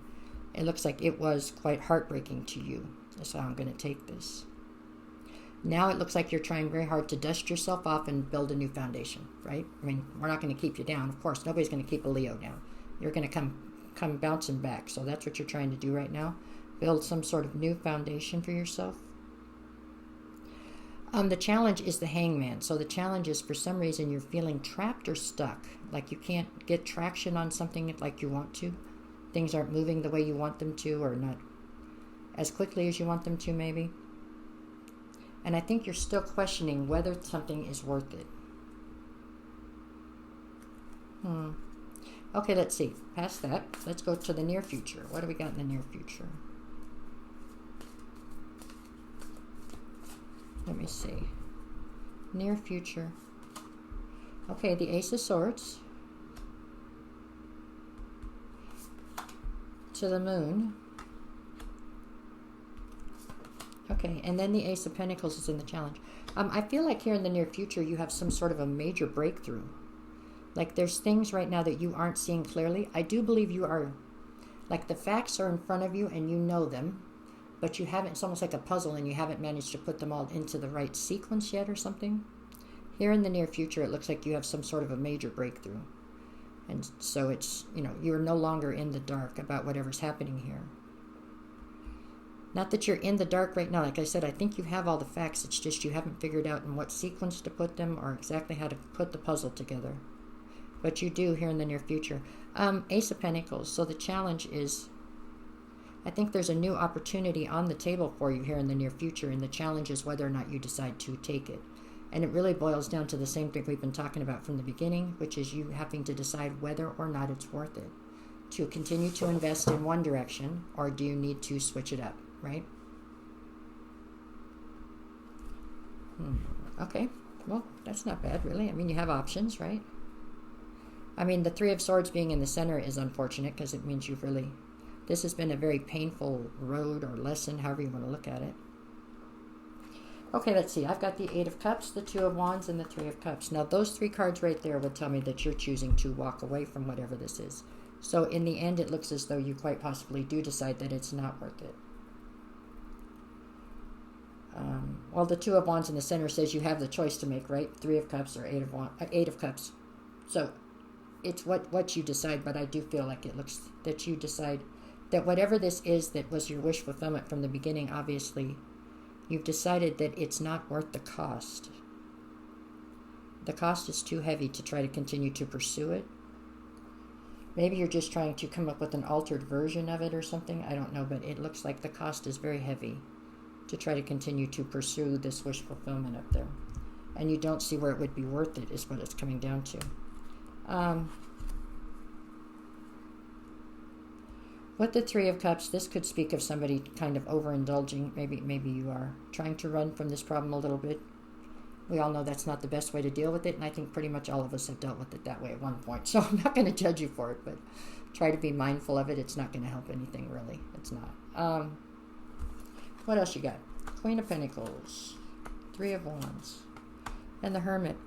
it looks like it was quite heartbreaking to you. That's how I'm going to take this. Now it looks like you're trying very hard to dust yourself off and build a new foundation, right? I mean, we're not going to keep you down. Of course, nobody's going to keep a Leo down. You're going to come bouncing back. So that's what you're trying to do right now. Build some sort of new foundation for yourself. The challenge is the Hangman. So the challenge is, for some reason, you're feeling trapped or stuck. Like you can't get traction on something like you want to. Things aren't moving the way you want them to, or not as quickly as you want them to, maybe. And I think you're still questioning whether something is worth it. Okay, let's see. Past that, let's go to the near future. What do we got in the near future? Let me see. Near future. Okay, the Ace of Swords. To the Moon. Okay, and then the Ace of Pentacles is in the challenge. I feel like here in the near future you have some sort of a major breakthrough. Like there's things right now that you aren't seeing clearly. I do believe you are, like the facts are in front of you and you know them, but you haven't, it's almost like a puzzle and you haven't managed to put them all into the right sequence yet or something. Here in the near future it looks like you have some sort of a major breakthrough. And so it's, you know, you're no longer in the dark about whatever's happening here. Not that you're in the dark right now. Like I said, I think you have all the facts. It's just you haven't figured out in what sequence to put them or exactly how to put the puzzle together. But you do here in the near future. Ace of Pentacles. So the challenge is, I think there's a new opportunity on the table for you here in the near future. And the challenge is whether or not you decide to take it. And it really boils down to the same thing we've been talking about from the beginning, which is you having to decide whether or not it's worth it. To continue to invest in one direction, or do you need to switch it up? Right? Okay. Well, that's not bad, really. I mean, you have options, right? I mean, the Three of Swords being in the center is unfortunate because it means you've really... This has been a very painful road or lesson, however you want to look at it. Okay, let's see. I've got the Eight of Cups, the Two of Wands, and the Three of Cups. Now, those three cards right there would tell me that you're choosing to walk away from whatever this is. So, in the end, it looks as though you quite possibly do decide that it's not worth it. Well, the Two of Wands in the center says you have the choice to make, right? Three of Cups or Eight of Cups. So it's what you decide, but I do feel like it looks that you decide that whatever this is that was your wish fulfillment from the beginning, obviously, you've decided that it's not worth the cost. The cost is too heavy to try to continue to pursue it. Maybe you're just trying to come up with an altered version of it or something. I don't know, but it looks like the cost is very heavy to try to continue to pursue this wish fulfillment up there. And you don't see where it would be worth it, is what it's coming down to. With the Three of Cups, this could speak of somebody kind of overindulging. Maybe you are trying to run from this problem a little bit. We all know that's not the best way to deal with it, and I think pretty much all of us have dealt with it that way at one point. So I'm not going to judge you for it, but try to be mindful of it. It's not going to help anything, really. It's not. What else you got? Queen of Pentacles, Three of Wands, and the Hermit.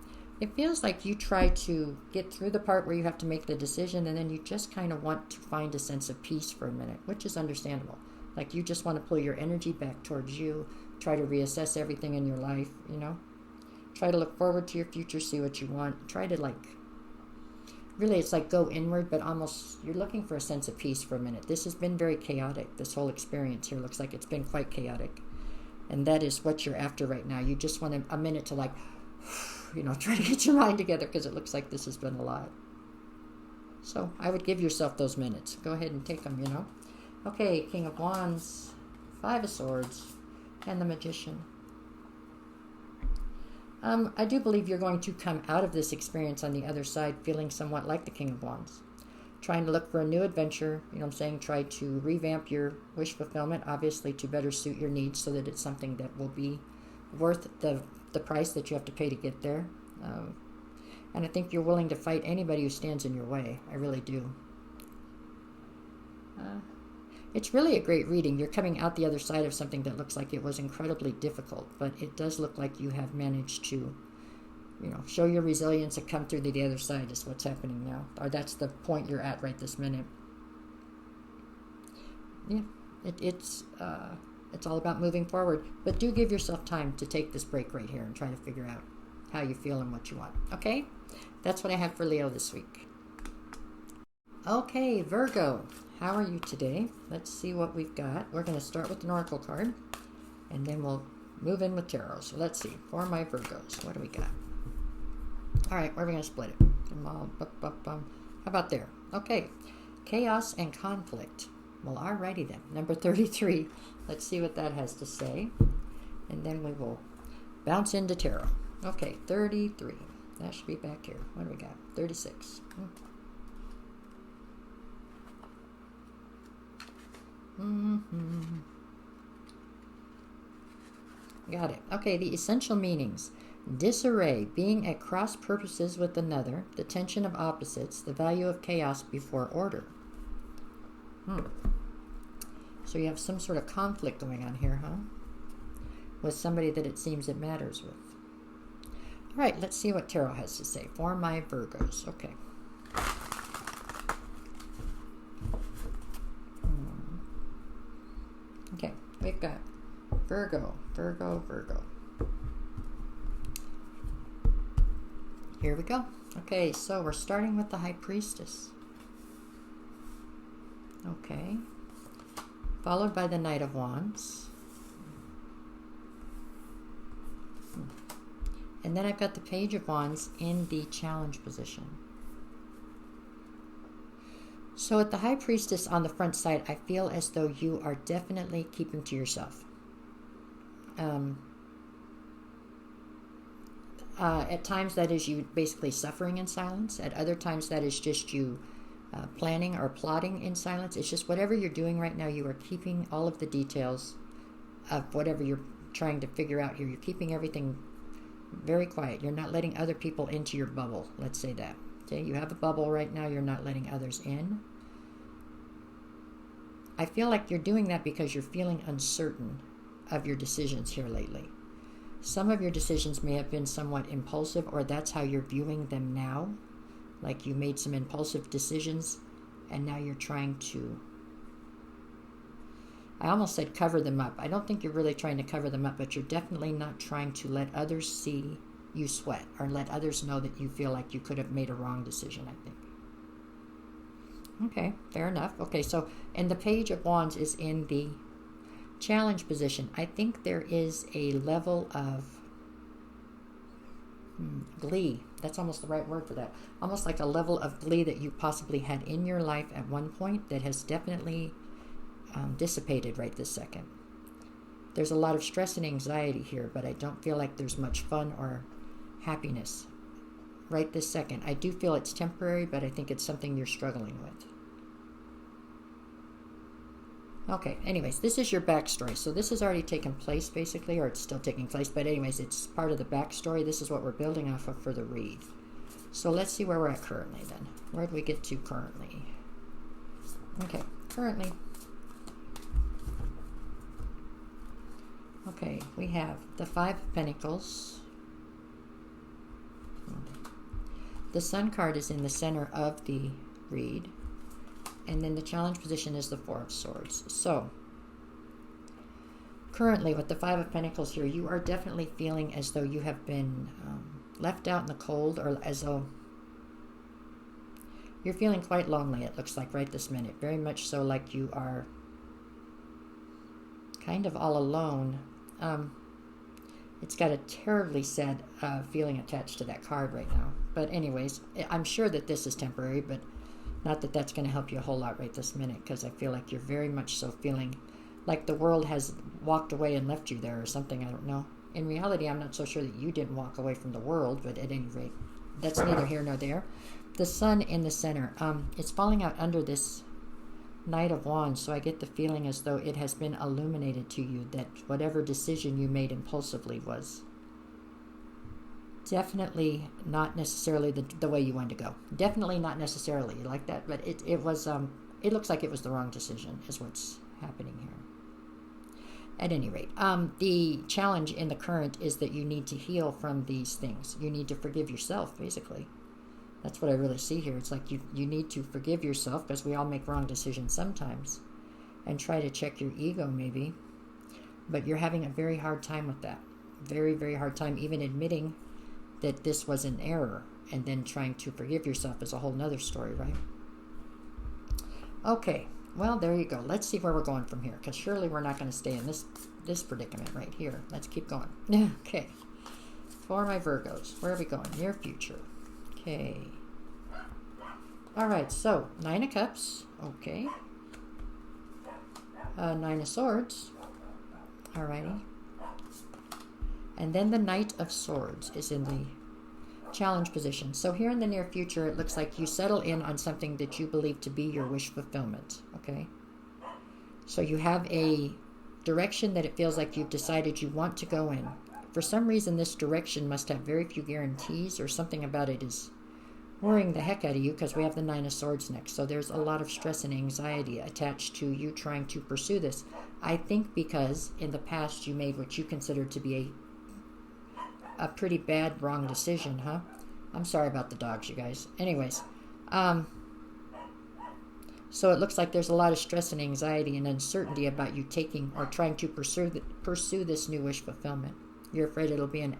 It feels like you try to get through the part where you have to make the decision, and then you just kind of want to find a sense of peace for a minute, which is understandable. Like you just want to pull your energy back towards you, try to reassess everything in your life, you know. Try to look forward to your future, see what you want. Try to like, really it's like go inward, but almost you're looking for a sense of peace for a minute. This has been very chaotic. This whole experience here looks like it's been quite chaotic. And that is what you're after right now. You just want a minute to like, you know, try to get your mind together because it looks like this has been a lot. So I would give yourself those minutes. Go ahead and take them, you know. Okay, King of Wands, Five of Swords, and the Magician. I do believe you're going to come out of this experience on the other side feeling somewhat like the King of Wands. Trying to look for a new adventure, you know what I'm saying? Try to revamp your wish fulfillment, obviously to better suit your needs so that it's something that will be worth the price that you have to pay to get there. And I think you're willing to fight anybody who stands in your way. I really do. It's really a great reading. You're coming out the other side of something that looks like it was incredibly difficult, but it does look like you have managed to, you know, show your resilience and come through to the other side is what's happening now. Or that's the point you're at right this minute. Yeah, it's all about moving forward. But do give yourself time to take this break right here and try to figure out how you feel and what you want. Okay? That's what I have for Leo this week. Okay, Virgo. How are you today? Let's see what we've got. We're going to start with an oracle card, and then we'll move in with tarot. So let's see. For my Virgos, what do we got? All right, where are we going to split it? How about there? Okay. Chaos and conflict. Well, alrighty then. Number 33. Let's see what that has to say. And then we will bounce into tarot. Okay, 33. That should be back here. What do we got? 36. Got it. Okay, the essential meanings. Disarray, being at cross purposes with another, the tension of opposites, the value of chaos before order. So you have some sort of conflict going on here, huh? With somebody that it seems it matters with. All right, let's see what tarot has to say for my Virgos. Okay. Okay, we've got Virgo. Here we go. Okay, so we're starting with the High Priestess. Okay. Followed by the Knight of Wands. And then I've got the Page of Wands in the challenge position. So at the High Priestess on the front side, I feel as though you are definitely keeping to yourself. At times that is you basically suffering in silence. At other times that is just you planning or plotting in silence. It's just whatever you're doing right now, you are keeping all of the details of whatever you're trying to figure out here. You're keeping everything very quiet. You're not letting other people into your bubble. Let's say that. Okay, you have a bubble right now. You're not letting others in. I feel like you're doing that because you're feeling uncertain of your decisions here lately. Some of your decisions may have been somewhat impulsive, or that's how you're viewing them now. Like you made some impulsive decisions, and now you're trying to, I almost said cover them up. I don't think you're really trying to cover them up, but you're definitely not trying to let others see you sweat or let others know that you feel like you could have made a wrong decision, I think. Okay, fair enough. Okay, so, and the Page of Wands is in the challenge position. I think there is a level of glee. That's almost the right word for that. Almost like a level of glee that you possibly had in your life at one point that has definitely dissipated right this second. There's a lot of stress and anxiety here, but I don't feel like there's much fun or happiness right this second. I do feel it's temporary, but I think it's something you're struggling with. Okay, anyways, this is your backstory. So this has already taken place, basically, or it's still taking place. But anyways, it's part of the backstory. This is what we're building off of for the read. So let's see where we're at currently, then. Where do we get to currently? Okay, currently. Okay, we have the Five of Pentacles. The Sun card is in the center of the read. And then the challenge position is the Four of Swords. So, currently with the Five of Pentacles here, you are definitely feeling as though you have been left out in the cold, or as though you're feeling quite lonely, it looks like, right this minute. Very much so, like you are kind of all alone. It's got a terribly sad feeling attached to that card right now. But anyways, I'm sure that this is temporary, but not that that's going to help you a whole lot right this minute, because I feel like you're very much so feeling like the world has walked away and left you there or something. I don't know. In reality, I'm not so sure that you didn't walk away from the world, but at any rate, that's neither here nor there. The sun in the center, it's falling out under this Knight of Wands, so I get the feeling as though it has been illuminated to you that whatever decision you made impulsively was definitely not necessarily the way you wanted to go. Definitely not necessarily like that, but it was, it looks like it was the wrong decision is what's happening here. At any rate, the challenge in the current is that you need to heal from these things. You need to forgive yourself, basically. That's what I really see here. It's like you need to forgive yourself, because we all make wrong decisions sometimes, and try to check your ego maybe. But you're having a very hard time with that. Very, very hard time even admitting that this was an error, and then trying to forgive yourself is a whole nother story, right? Okay, well, there you go. Let's see where we're going from here, because surely we're not going to stay in this predicament right here. Let's keep going. Okay, for my Virgos, where are we going? Near future. Okay. All right, so Nine of Cups. Okay. Nine of Swords. All righty. And then the Knight of Swords is in the challenge position. So here in the near future, it looks like you settle in on something that you believe to be your wish fulfillment. Okay. So you have a direction that it feels like you've decided you want to go in. For some reason, this direction must have very few guarantees, or something about it is worrying the heck out of you, because we have the Nine of Swords next. So there's a lot of stress and anxiety attached to you trying to pursue this. I think because in the past you made what you considered to be a pretty bad, wrong decision, huh? I'm sorry about the dogs, you guys. Anyways, so it looks like there's a lot of stress and anxiety and uncertainty about you taking or trying to pursue this new wish fulfillment. You're afraid it'll be an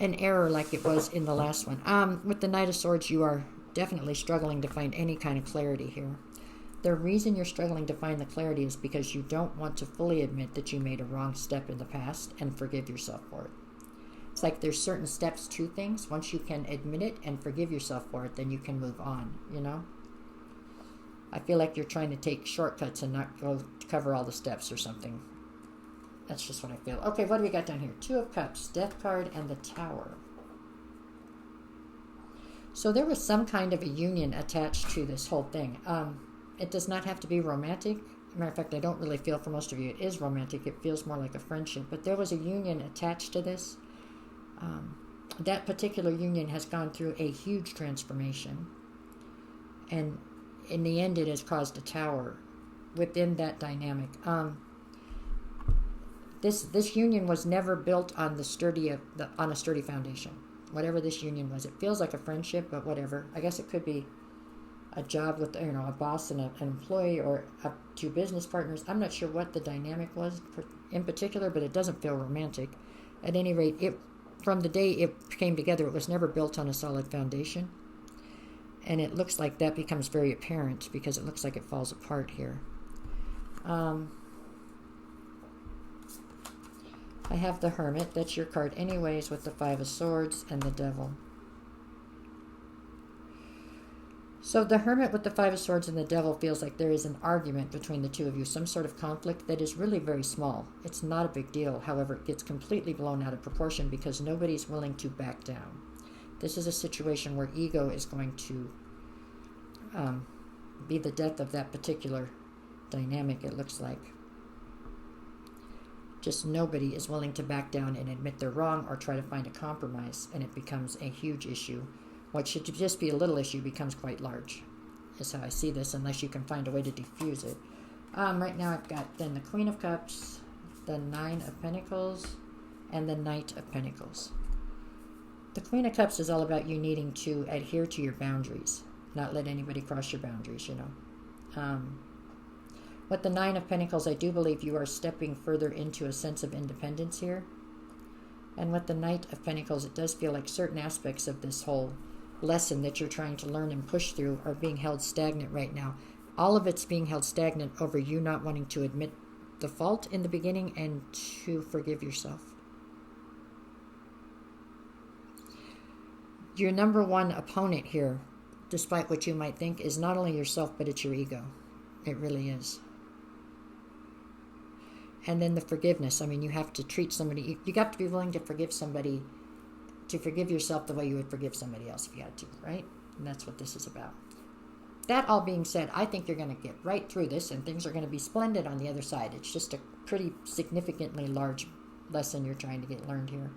error like it was in the last one. With the Knight of Swords, you are definitely struggling to find any kind of clarity here. The reason you're struggling to find the clarity is because you don't want to fully admit that you made a wrong step in the past and forgive yourself for it. It's like there's certain steps to things. Once you can admit it and forgive yourself for it, then you can move on, you know? I feel like you're trying to take shortcuts and not go to cover all the steps or something. That's just what I feel. Okay, what do we got down here? Two of Cups, Death card, and the Tower. So there was some kind of a union attached to this whole thing. It does not have to be romantic. Matter of fact, I don't really feel for most of you it is romantic. It feels more like a friendship. But there was a union attached to this. That particular union has gone through a huge transformation. And in the end, it has caused a tower within that dynamic. This union was never built on a sturdy foundation. Whatever this union was, it feels like a friendship, but whatever. I guess it could be a job with a boss and an employee, or two business partners. I'm not sure what the dynamic was in particular, but it doesn't feel romantic. At any rate, from the day it came together, it was never built on a solid foundation, and it looks like that becomes very apparent because it looks like it falls apart here. I have the Hermit. That's your card anyways, with the Five of Swords and the Devil. So the Hermit with the Five of Swords and the Devil feels like there is an argument between the two of you, some sort of conflict that is really very small. It's not a big deal. However, it gets completely blown out of proportion because nobody's willing to back down. This is a situation where ego is going to be the death of that particular dynamic, it looks like. Just nobody is willing to back down and admit they're wrong or try to find a compromise, and it becomes a huge issue. What should just be a little issue becomes quite large, is how I see this, unless you can find a way to diffuse it. Right now I've got then the Queen of Cups, the Nine of Pentacles, and the Knight of Pentacles. The Queen of Cups is all about you needing to adhere to your boundaries, not let anybody cross your boundaries, you know. With the Nine of Pentacles, I do believe you are stepping further into a sense of independence here. And with the Knight of Pentacles, it does feel like certain aspects of this whole lesson that you're trying to learn and push through are being held stagnant right now. All of it's being held stagnant over you not wanting to admit the fault in the beginning and to forgive yourself. Your number one opponent here, despite what you might think, is not only yourself, but it's your ego. It really is. And then the forgiveness. I mean, you have to treat somebody, you have to be willing to forgive somebody, to forgive yourself the way you would forgive somebody else if you had to, right? And that's what this is about. That all being said, I think you're going to get right through this and things are going to be splendid on the other side. It's just a pretty significantly large lesson you're trying to get learned here.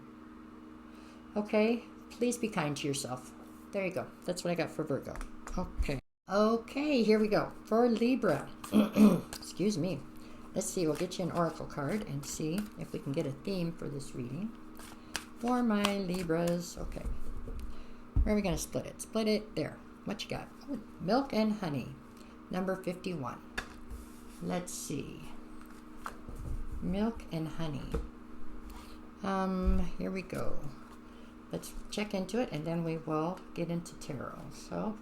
Okay, please be kind to yourself. There you go. That's what I got for Virgo. Okay, here we go. For Libra. Excuse me. Let's see, we'll get you an oracle card and see if we can get a theme for this reading. For my Libras. Okay. Where are we going to split it? Split it there. What you got? Oh, milk and honey. Number 51. Let's see. Milk and honey. Here we go. Let's check into it and then we will get into tarot. So,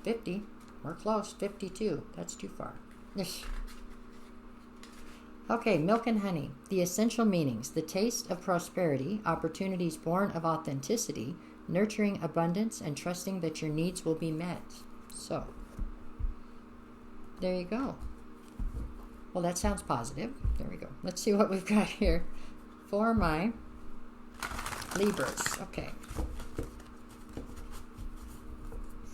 50. We're close. 52. That's too far. Okay, milk and honey. The essential meanings. The taste of prosperity, opportunities born of authenticity, nurturing abundance, and trusting that your needs will be met. So, there you go. Well, that sounds positive. There we go. Let's see what we've got here for my Libras. Okay.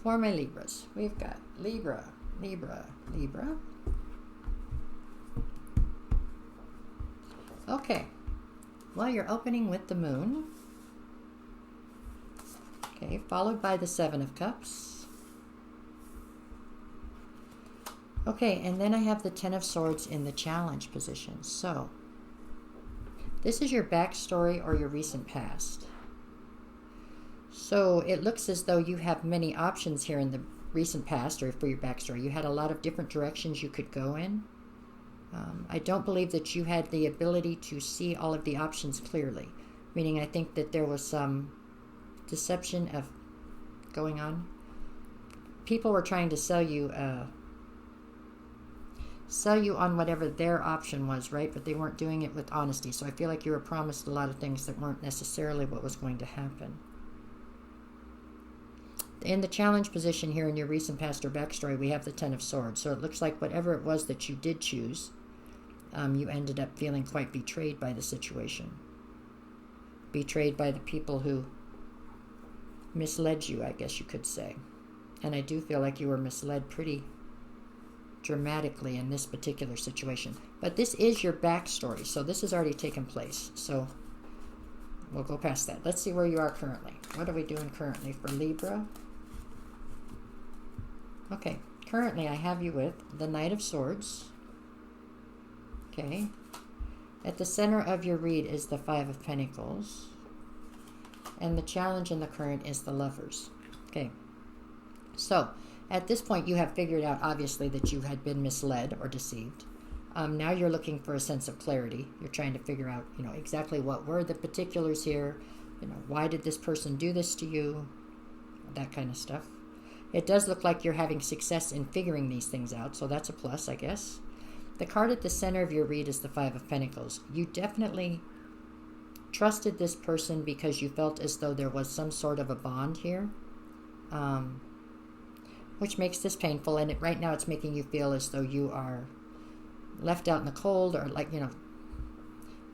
For my Libras, we've got Libra, Libra, Libra. Okay. Well, you're opening with the Moon. Okay, followed by the Seven of Cups. Okay, and then I have the Ten of Swords in the challenge position. So, this is your backstory or your recent past. So, it looks as though you have many options here in the recent past or for your backstory. You had a lot of different directions you could go in. I don't believe that you had the ability to see all of the options clearly. Meaning, I think that there was some deception of going on. People were trying to sell you on whatever their option was, right? But they weren't doing it with honesty. So I feel like you were promised a lot of things that weren't necessarily what was going to happen. In the challenge position here in your recent past or backstory, we have the Ten of Swords. So it looks like whatever it was that you did choose, you ended up feeling quite betrayed by the situation. Betrayed by the people who misled you, I guess you could say. And I do feel like you were misled pretty dramatically in this particular situation. But this is your backstory, so this has already taken place. So we'll go past that. Let's see where you are currently. What are we doing currently for Libra? Okay, currently I have you with the Knight of Swords. Okay. At the center of your read is the Five of Pentacles. And the challenge in the current is the Lovers. Okay. So, at this point you have figured out, obviously, that you had been misled or deceived. Now you're looking for a sense of clarity. You're trying to figure out, exactly what were the particulars here. Why did this person do this to you? That kind of stuff. It does look like you're having success in figuring these things out, so that's a plus, I guess. The card at the center of your read is the Five of Pentacles. You definitely trusted this person because you felt as though there was some sort of a bond here, which makes this painful. And right now it's making you feel as though you are left out in the cold, or like,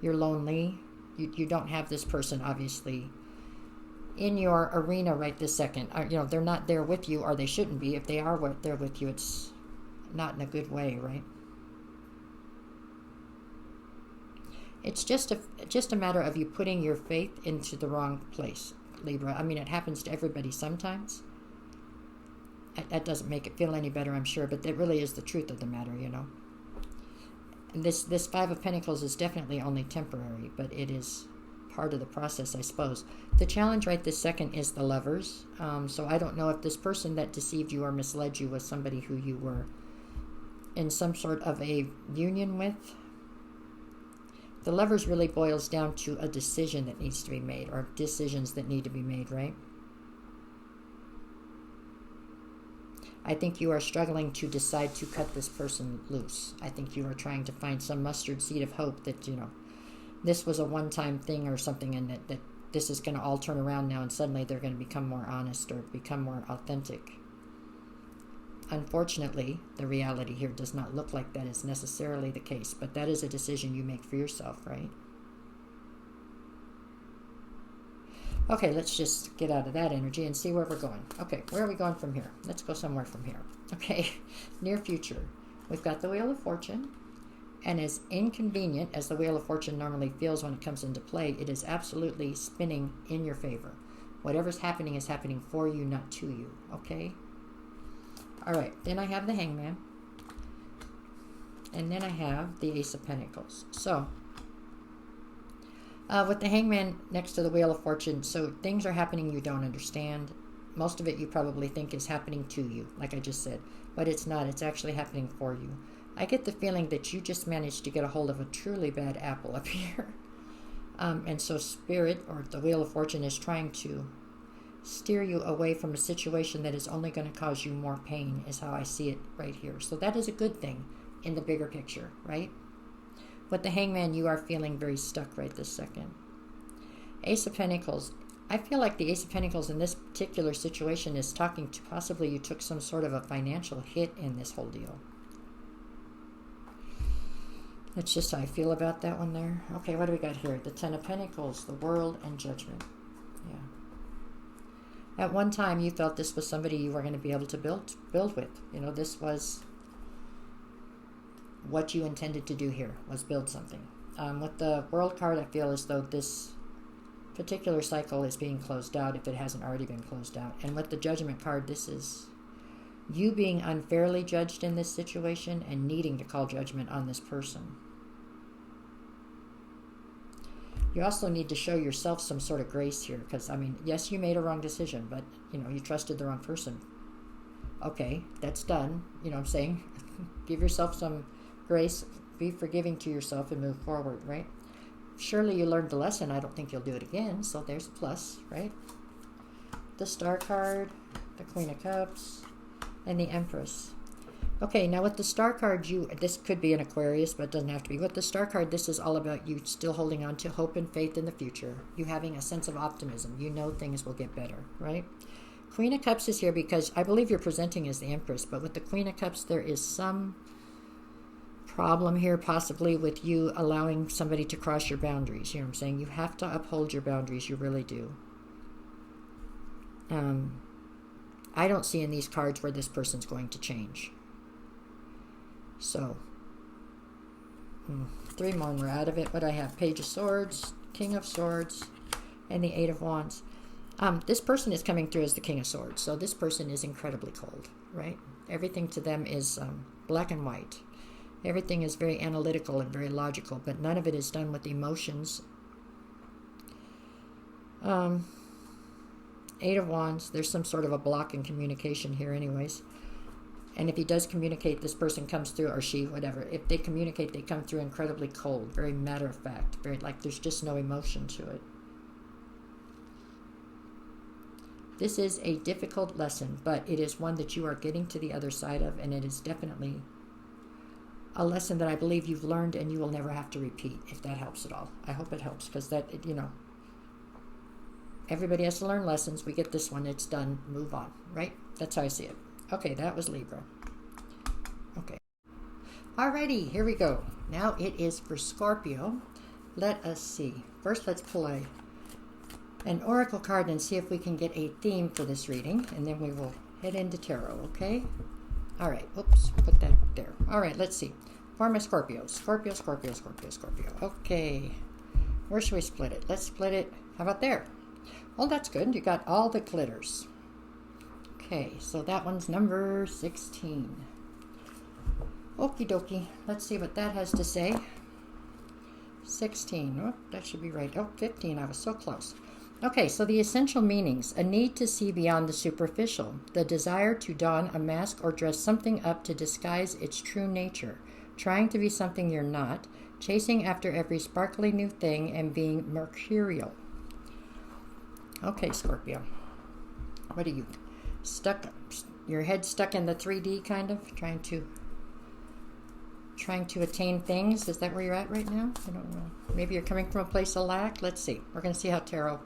you're lonely. You don't have this person, obviously, in your arena right this second. They're not there with you, or they shouldn't be. If they are there with you, it's not in a good way, right? It's just a matter of you putting your faith into the wrong place, Libra. I mean, it happens to everybody sometimes. That doesn't make it feel any better, I'm sure, but that really is the truth of the matter, And this Five of Pentacles is definitely only temporary, but it is part of the process, I suppose. The challenge right this second is the Lovers. So I don't know if this person that deceived you or misled you was somebody who you were in some sort of a union with. The Lovers really boils down to a decision that needs to be made, or decisions that need to be made, right? I think you are struggling to decide to cut this person loose. I think you are trying to find some mustard seed of hope that, you know, this was a one-time thing or something, and that this is going to all turn around now, and suddenly they're going to become more honest or become more authentic. Unfortunately, the reality here does not look like that is necessarily the case, but that is a decision you make for yourself, right? Okay, let's just get out of that energy and see where we're going. Okay, where are we going from here? Let's go somewhere from here. Okay, near future. We've got the Wheel of Fortune, and as inconvenient as the Wheel of Fortune normally feels when it comes into play, it is absolutely spinning in your favor. Whatever's happening is happening for you, not to you, okay? All right, then I have the Hangman, and then I have the Ace of Pentacles. So, with the Hangman next to the Wheel of Fortune, so things are happening you don't understand. Most of it you probably think is happening to you, like I just said, but it's not. It's actually happening for you. I get the feeling that you just managed to get a hold of a truly bad apple up here. And so Spirit, or the Wheel of Fortune, is trying to steer you away from a situation that is only going to cause you more pain, is how I see it right here. So that is a good thing in the bigger picture, right? With the Hangman, you are feeling very stuck right this second. Ace of Pentacles. I feel like the Ace of Pentacles in this particular situation is talking to possibly you took some sort of a financial hit in this whole deal. That's just how I feel about that one there. Okay, what do we got here? The Ten of Pentacles, the World, and Judgment. Yeah. At one time, you felt this was somebody you were going to be able to build with. You know, this was what you intended to do here, was build something. With the World card, I feel as though this particular cycle is being closed out if it hasn't already been closed out. And with the Judgment card, this is you being unfairly judged in this situation and needing to call judgment on this person. You also need to show yourself some sort of grace here, because, I mean, yes, you made a wrong decision, but, you know, you trusted the wrong person. Okay, that's done. You know what I'm saying? Give yourself some grace, be forgiving to yourself, and move forward, right? Surely you learned the lesson. I don't think you'll do it again, so there's a plus, right? The Star card, the Queen of Cups, and the Empress. Okay, now with the Star card, this could be an Aquarius, but it doesn't have to be. With the Star card, this is all about you still holding on to hope and faith in the future. You having a sense of optimism. You know things will get better, right? Queen of Cups is here because I believe you're presenting as the Empress, but with the Queen of Cups, there is some problem here possibly with you allowing somebody to cross your boundaries. You know what I'm saying? You have to uphold your boundaries. You really do. I don't see in these cards where this person's going to change. So, 3 more and we're out of it. What I have? Page of Swords, King of Swords, and the 8 of Wands. This person is coming through as the King of Swords. So this person is incredibly cold, right? Everything to them is black and white. Everything is very analytical and very logical, but none of it is done with emotions. 8 of Wands, there's some sort of a block in communication here anyways. And if he does communicate, this person comes through, or she, whatever. If they communicate, they come through incredibly cold, very matter-of-fact, very like there's just no emotion to it. This is a difficult lesson, but it is one that you are getting to the other side of, and it is definitely a lesson that I believe you've learned and you will never have to repeat, if that helps at all. I hope it helps, because that, you know, everybody has to learn lessons. We get this one, it's done, move on, right? That's how I see it. Okay, that was Libra. Okay. Alrighty, here we go. Now it is for Scorpio. Let us see. First, let's pull an oracle card and see if we can get a theme for this reading, and then we will head into tarot, okay? All right, oops, put that there. All right, let's see. For my Scorpio. Scorpio. Okay, where should we split it? Let's split it, how about there? Well, that's good. You got all the glitters. Okay, so that one's number 16. Okie dokie. Let's see what that has to say. 16. Oh, that should be right. Oh, 15. I was so close. Okay, so the essential meanings: a need to see beyond the superficial, the desire to don a mask or dress something up to disguise its true nature, trying to be something you're not, chasing after every sparkly new thing, and being mercurial. Okay, Scorpio. What are you stuck? Your head stuck in the 3D, kind of trying to attain things. Is that where you're at right now? I don't know. Maybe you're coming from a place of lack. Let's see. We're going to see how tarot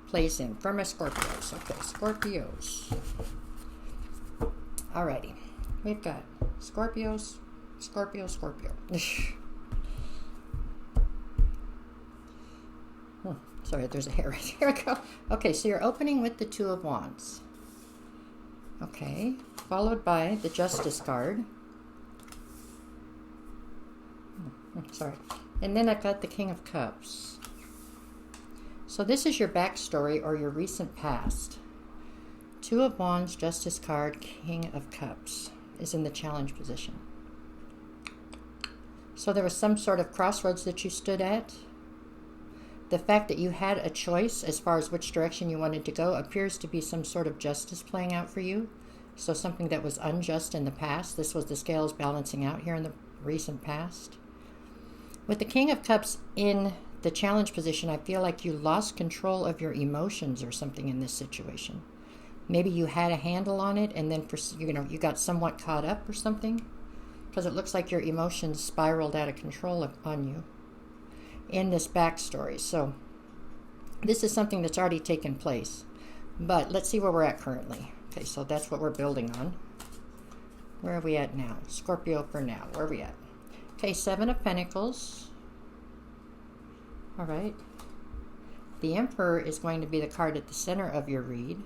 plays in for my Scorpios. Okay, Scorpios. Alrighty. We've got Scorpios, Scorpio. Sorry, there's a hair right here. We go. Okay, so you're opening with the Two of Wands. Okay, followed by the Justice card. Sorry. And then I've got the King of Cups. So this is your backstory or your recent past. Two of Wands, Justice card, King of Cups is in the challenge position. So there was some sort of crossroads that you stood at. The fact that you had a choice as far as which direction you wanted to go appears to be some sort of justice playing out for you. So something that was unjust in the past. This was the scales balancing out here in the recent past. With the King of Cups in the challenge position, I feel like you lost control of your emotions or something in this situation. Maybe you had a handle on it and then you got somewhat caught up or something, because it looks like your emotions spiraled out of control on you in this backstory. So this is something that's already taken place, but let's see where we're at currently. Okay, so that's what we're building on. Where are we at now? Scorpio for now. Where are we at? Okay, Seven of Pentacles. All right. The Emperor is going to be the card at the center of your read.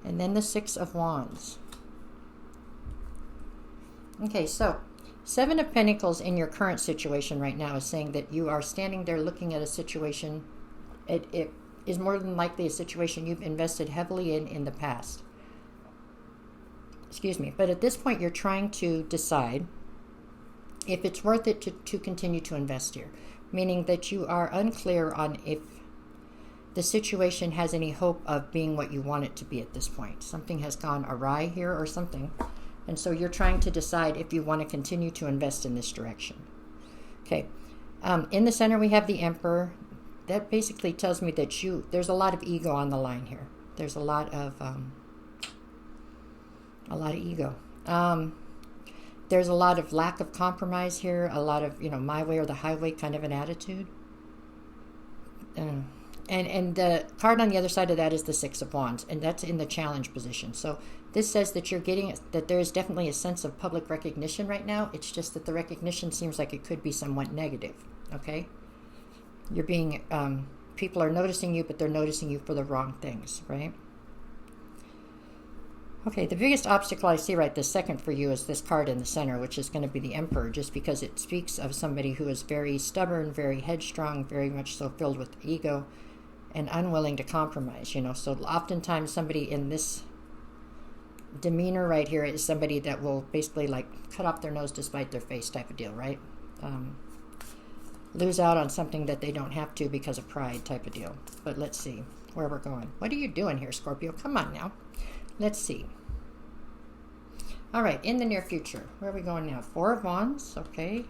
And then the Six of Wands. Okay, so Seven of Pentacles in your current situation right now is saying that you are standing there looking at a situation. It is more than likely a situation you've invested heavily in the past. Excuse me. But at this point, you're trying to decide if it's worth it to continue to invest here. Meaning that you are unclear on if the situation has any hope of being what you want it to be at this point. Something has gone awry here or something. And so you're trying to decide if you want to continue to invest in this direction. Okay. In the center, we have the Emperor. That basically tells me that there's a lot of ego on the line here. There's a lot of ego. There's a lot of lack of compromise here. A lot of, my way or the highway kind of an attitude. And the card on the other side of that is the Six of Wands, and that's in the challenge position. So this says that that there is definitely a sense of public recognition right now. It's just that the recognition seems like it could be somewhat negative, okay? You're being, people are noticing you, but they're noticing you for the wrong things, right? Okay, the biggest obstacle I see right this second for you is this card in the center, which is going to be the Emperor, just because it speaks of somebody who is very stubborn, very headstrong, very much so filled with ego, and unwilling to compromise, So oftentimes somebody in this demeanor right here is somebody that will basically cut off their nose to spite their face type of deal, right? Lose out on something that they don't have to because of pride type of deal. But let's see where we're going. What are you doing here, Scorpio? Come on now. Let's see. All right, in the near future, where are we going now? Four of Wands, okay.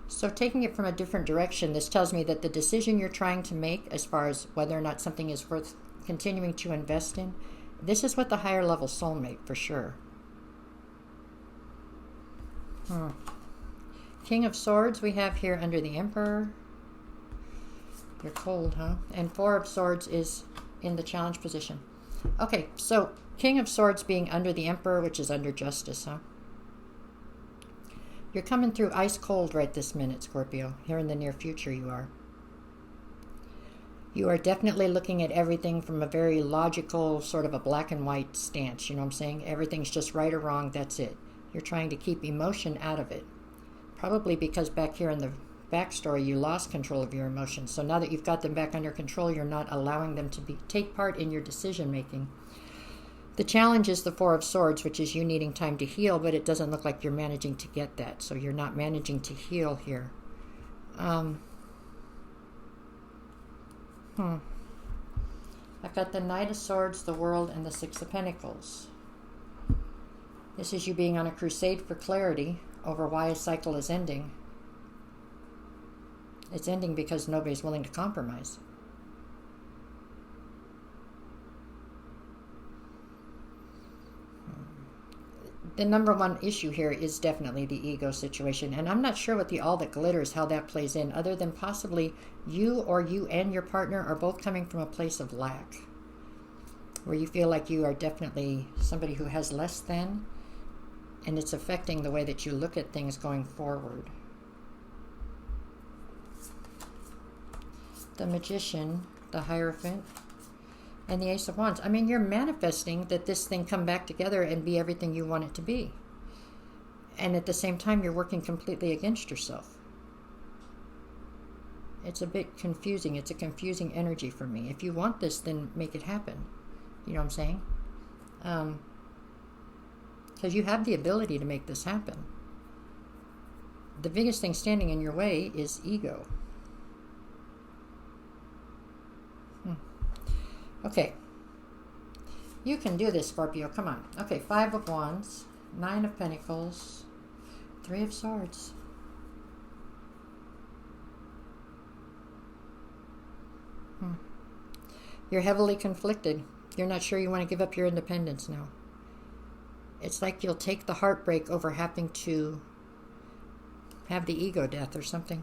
So taking it from a different direction, this tells me that the decision you're trying to make as far as whether or not something is worth continuing to invest in, this is with the higher level soulmate for sure. King of Swords we have here under the Emperor. You're cold, huh? And Four of Swords is in the challenge position. Okay, so King of Swords being under the Emperor, which is under Justice, huh? You're coming through ice cold right this minute, Scorpio. Here in the near future you are. You are definitely looking at everything from a very logical, sort of a black and white stance. You know what I'm saying? Everything's just right or wrong, that's it. You're trying to keep emotion out of it. Probably because back here in the backstory, you lost control of your emotions. So now that you've got them back under control, you're not allowing them to take part in your decision making. The challenge is the Four of Swords, which is you needing time to heal, but it doesn't look like you're managing to get that. So you're not managing to heal here. I've got the Knight of Swords, the World, and the Six of Pentacles. This is you being on a crusade for clarity over why a cycle is ending. It's ending because nobody's willing to compromise. The number one issue here is definitely the ego situation. And I'm not sure what the all that glitters, how that plays in, other than possibly you or you and your partner are both coming from a place of lack, where you feel like you are definitely somebody who has less than, and it's affecting the way that you look at things going forward. The Magician, the Hierophant, and the Ace of Wands. I mean, you're manifesting that this thing come back together and be everything you want it to be. And at the same time, you're working completely against yourself. It's a bit confusing. It's a confusing energy for me. If you want this, then make it happen. You know what I'm saying? Because you have the ability to make this happen. The biggest thing standing in your way is ego. Okay, you can do this, Scorpio. Come on. Okay, 5 of Wands, 9 of Pentacles, 3 of Swords. You're heavily conflicted. You're not sure you want to give up your independence now. It's like you'll take the heartbreak over having to have the ego death or something.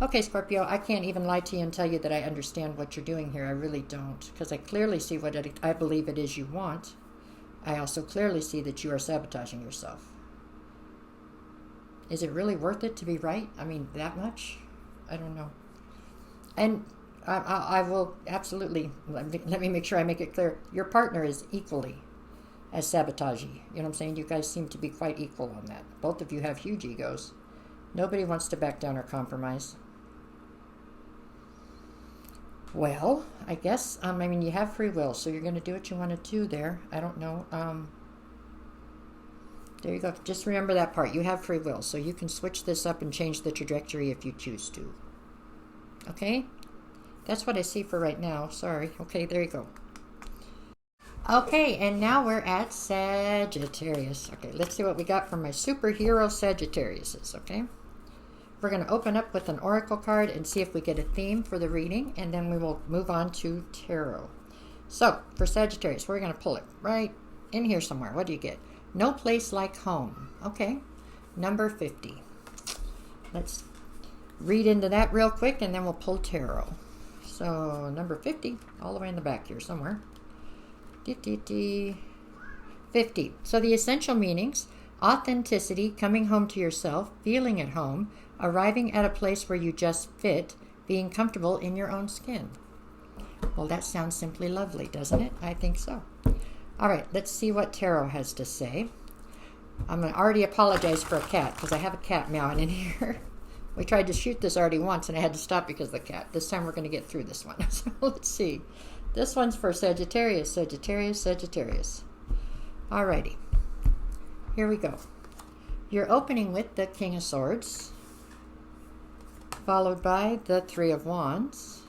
Okay, Scorpio, I can't even lie to you and tell you that I understand what you're doing here. I really don't, because I clearly see what I believe it is you want. I also clearly see that you are sabotaging yourself. Is it really worth it to be right? I mean, that much? I don't know. And I will absolutely, let me make sure I make it clear, your partner is equally as sabotagey. You know what I'm saying? You guys seem to be quite equal on that. Both of you have huge egos. Nobody wants to back down or compromise. Well, I guess, I mean, you have free will, so you're going to do what you want to do there. I don't know. There you go. Just remember that part. You have free will, so you can switch this up and change the trajectory if you choose to. Okay? That's what I see for right now. Sorry. Okay, there you go. Okay, and now we're at Sagittarius. Okay, let's see what we got from my superhero Sagittariuses, okay? We're going to open up with an oracle card and see if we get a theme for the reading, and then we will move on to tarot. So, for Sagittarius, we're going to pull it right in here somewhere. What do you get? No place like home. Okay, number 50. Let's read into that real quick, and then we'll pull tarot. So, number 50, all the way in the back here somewhere. 50. So, the essential meanings: authenticity, coming home to yourself, feeling at home, arriving at a place where you just fit, being comfortable in your own skin. Well, that sounds simply lovely, doesn't it? I think so. All right, let's see what tarot has to say. I'm going to already apologize for a cat, because I have a cat meowing in here. We tried to shoot this already once, and I had to stop because of the cat. This time we're going to get through this one. So let's see. This one's for Sagittarius, Sagittarius, Sagittarius. All righty. Here we go. You're opening with the King of Swords, followed by the 3 of Wands,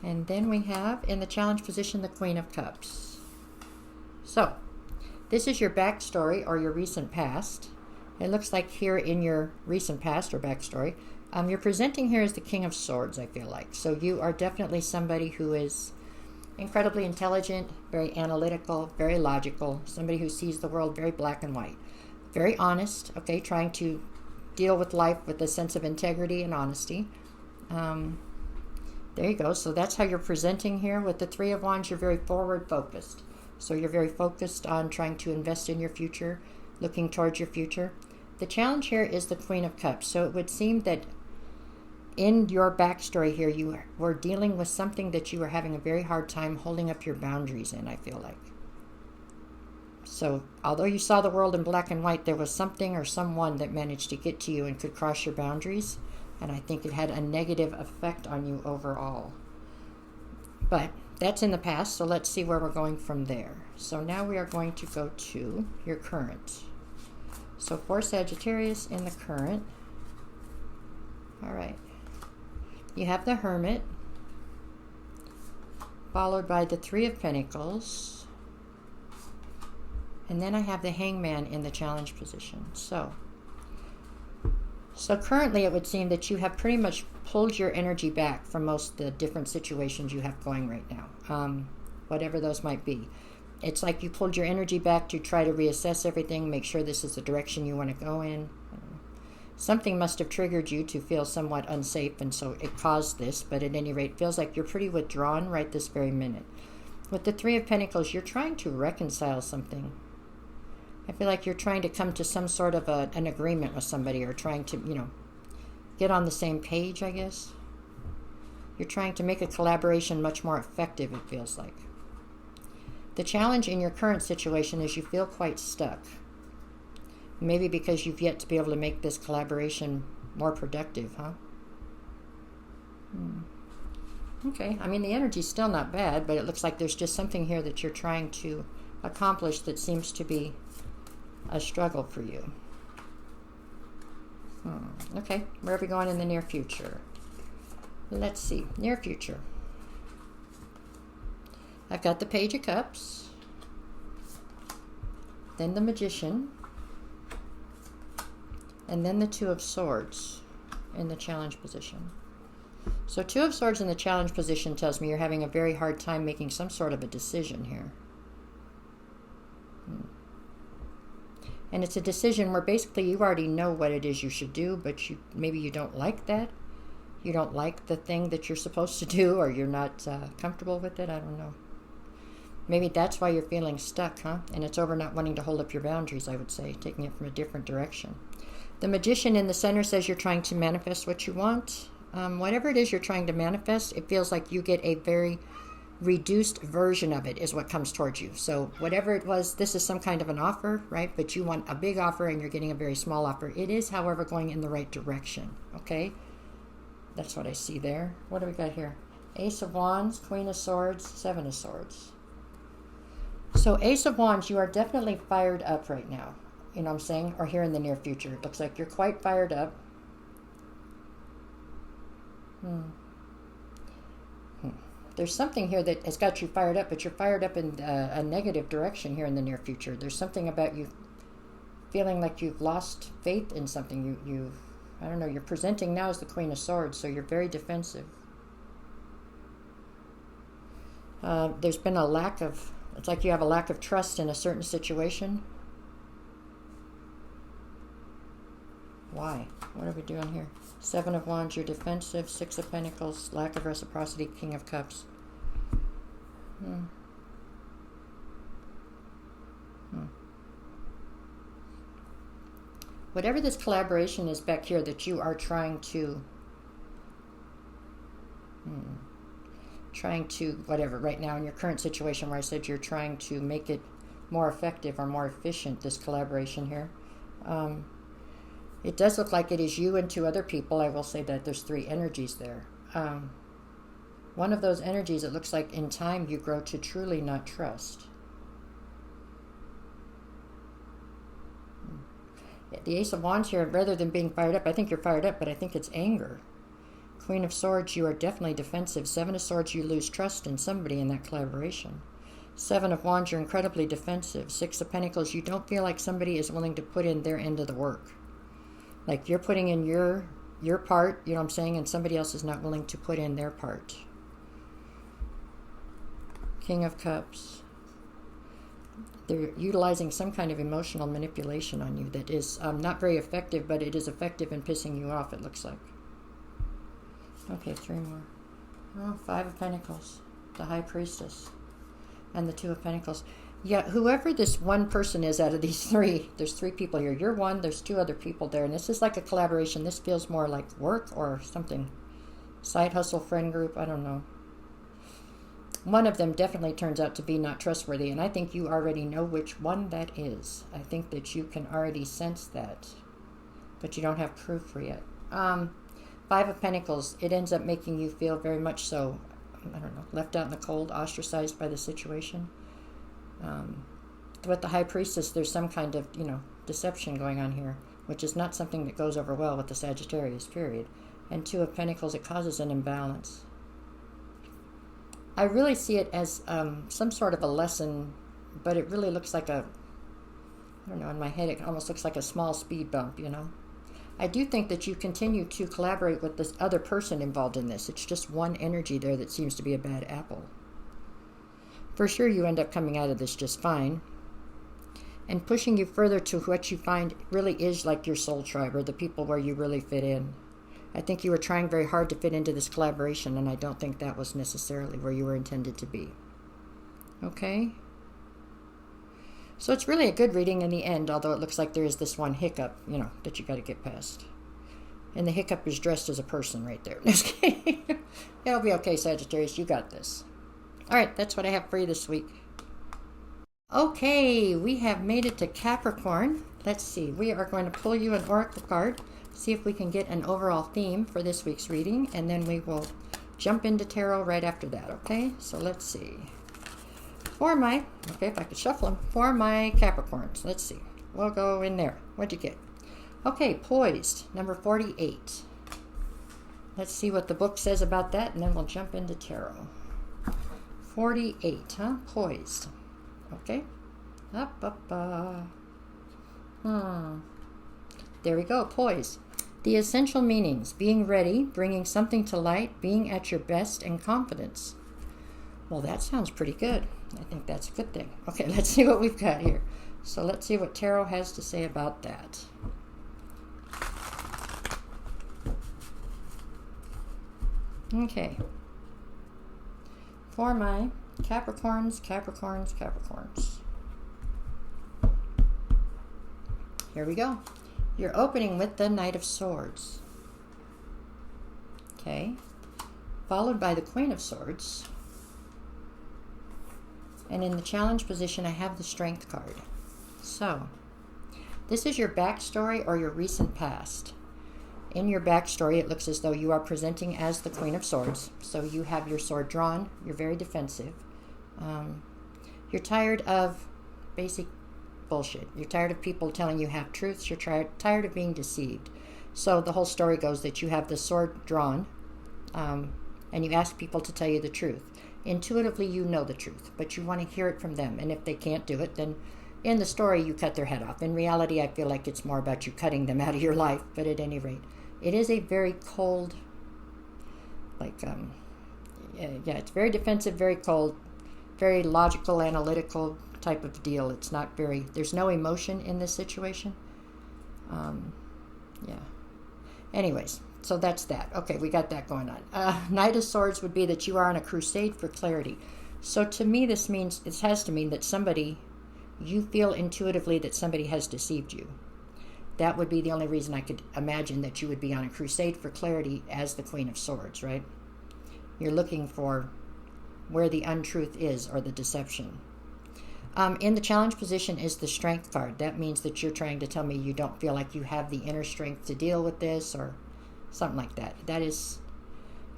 and then we have in the challenge position the Queen of Cups. So this is your backstory or your recent past. It looks like here in your recent past or backstory, you're presenting here as the King of Swords, I feel like. So you are definitely somebody who is incredibly intelligent, very analytical, very logical, somebody who sees the world very black and white, very honest, okay, trying to deal with life with a sense of integrity and honesty. There you go. So that's how you're presenting here. With the 3 of Wands, you're very forward focused. So you're very focused on trying to invest in your future, looking towards your future. The challenge here is the Queen of Cups. So it would seem that in your backstory here, you were dealing with something that you were having a very hard time holding up your boundaries in, I feel like. So although you saw the world in black and white, there was something or someone that managed to get to you and could cross your boundaries. And I think it had a negative effect on you overall. But that's in the past, so let's see where we're going from there. So now we are going to go to your current. So for Sagittarius in the current, all right, you have the Hermit, followed by the Three of Pentacles. And then I have the Hangman in the challenge position. So currently it would seem that you have pretty much pulled your energy back from most of the different situations you have going right now, whatever those might be. It's like you pulled your energy back to try to reassess everything, make sure this is the direction you want to go in. Something must have triggered you to feel somewhat unsafe, and so it caused this, but at any rate, feels like you're pretty withdrawn right this very minute. With the Three of Pentacles, you're trying to reconcile something. I feel like you're trying to come to some sort of an agreement with somebody, or trying to, get on the same page, I guess. You're trying to make a collaboration much more effective, it feels like. The challenge in your current situation is you feel quite stuck. Maybe because you've yet to be able to make this collaboration more productive, huh? Okay, I mean, the energy's still not bad, but it looks like there's just something here that you're trying to accomplish that seems to be a struggle for you. Okay, where are we going in the near future? Let's see, near future. I've got the Page of Cups, then the Magician, and then the Two of Swords in the challenge position. So Two of Swords in the challenge position tells me you're having a very hard time making some sort of a decision here. And it's a decision where basically you already know what it is you should do, but maybe you don't like that. You don't like the thing that you're supposed to do, or you're not comfortable with it. I don't know. Maybe that's why you're feeling stuck, huh? And it's over not wanting to hold up your boundaries, I would say, taking it from a different direction. The Magician in the center says you're trying to manifest what you want. Whatever it is you're trying to manifest, it feels like you get a very reduced version of it is what comes towards you. So whatever it was, this is some kind of an offer, right? But you want a big offer and you're getting a very small offer. It is, however, going in the right direction, okay? That's what I see there. What do we got here? Ace of Wands, Queen of Swords, Seven of Swords. So Ace of Wands, you are definitely fired up right now. You know what I'm saying? Or here in the near future. It looks like you're quite fired up. There's something here that has got you fired up, but you're fired up in a negative direction here in the near future. There's something about you feeling like you've lost faith in something. I don't know, you're presenting now as the Queen of Swords, so you're very defensive. There's been it's like you have a lack of trust in a certain situation. Why? What are we doing here? Seven of Wands, you're defensive. Six of Pentacles, lack of reciprocity. King of Cups. Whatever this collaboration is back here that you are trying to whatever, right now in your current situation where I said you're trying to make it more effective or more efficient, this collaboration here. It does look like it is you and two other people. I will say that there's three energies there. One of those energies, it looks like in time you grow to truly not trust. The Ace of Wands here, rather than being fired up, I think you're fired up, but I think it's anger. Queen of Swords, you are definitely defensive. Seven of Swords, you lose trust in somebody in that collaboration. Seven of Wands, you're incredibly defensive. Six of Pentacles, you don't feel like somebody is willing to put in their end of the work. Like you're putting in your part, you know what I'm saying, and somebody else is not willing to put in their part. King of Cups. They're utilizing some kind of emotional manipulation on you that is not very effective, but it is effective in pissing you off, it looks like. Okay, three more. Oh, Five of Pentacles, the High Priestess, and the Two of Pentacles. Yeah, whoever this one person is out of these three, there's three people here. You're one, there's two other people there, and this is like a collaboration. This feels more like work or something. Side hustle, friend group, I don't know. One of them definitely turns out to be not trustworthy, and I think you already know which one that is. I think that you can already sense that, but you don't have proof for yet. Five of Pentacles, it ends up making you feel very much so, I don't know, left out in the cold, ostracized by the situation. With the High Priestess, there's some kind of, deception going on here, which is not something that goes over well with the Sagittarius, period. And Two of Pentacles, it causes an imbalance. I really see it as some sort of a lesson, but it really looks like a, I don't know, in my head it almost looks like a small speed bump, you know. I do think that you continue to collaborate with this other person involved in this. It's just one energy there that seems to be a bad apple. For sure you end up coming out of this just fine. And pushing you further to what you find really is like your soul tribe, or the people where you really fit in. I think you were trying very hard to fit into this collaboration, and I don't think that was necessarily where you were intended to be. Okay? So it's really a good reading in the end, although it looks like there is this one hiccup, you know, that you got to get past. And the hiccup is dressed as a person right there. Just kidding. It'll be okay, Sagittarius. You got this. All right, that's what I have for you this week. Okay, we have made it to Capricorn. Let's see. We are going to pull you an oracle card, see if we can get an overall theme for this week's reading, and then we will jump into tarot right after that, okay? So let's see. For my, okay, if I could shuffle them, for my Capricorns, let's see. We'll go in there. What'd you get? Okay, poised, number 48. Let's see what the book says about that, and then we'll jump into tarot. 48, huh? Poised. Okay. There we go, poised. The essential meanings: being ready, bringing something to light, being at your best, and confidence. Well, that sounds pretty good. I think that's a good thing. Okay, let's see what we've got here. So let's see what tarot has to say about that. Okay. For my Capricorns. Here we go. You're opening with the Knight of Swords. Okay. Followed by the Queen of Swords. And in the challenge position, I have the Strength card. So, this is your backstory or your recent past. In your backstory, it looks as though you are presenting as the Queen of Swords. So you have your sword drawn. You're very defensive. You're tired of basic bullshit. You're tired of people telling you half truths. You're tired of being deceived. So the whole story goes that you have the sword drawn, and you ask people to tell you the truth. Intuitively, you know the truth, but you want to hear it from them. And if they can't do it, then in the story, you cut their head off. In reality, I feel like it's more about you cutting them out of your life. But at any rate, it is a very cold, it's very defensive, very cold, very logical, analytical type of deal. It's not very, there's no emotion in this situation. Anyways, so that's that. Okay, we got that going on. Knight of Swords would be that you are on a crusade for clarity. So to me, this has to mean that somebody, you feel intuitively that somebody has deceived you. That would be the only reason I could imagine that you would be on a crusade for clarity as the Queen of Swords, right? You're looking for where the untruth is or the deception. In the challenge position is the Strength card. That means that you're trying to tell me you don't feel like you have the inner strength to deal with this or something like that. That is,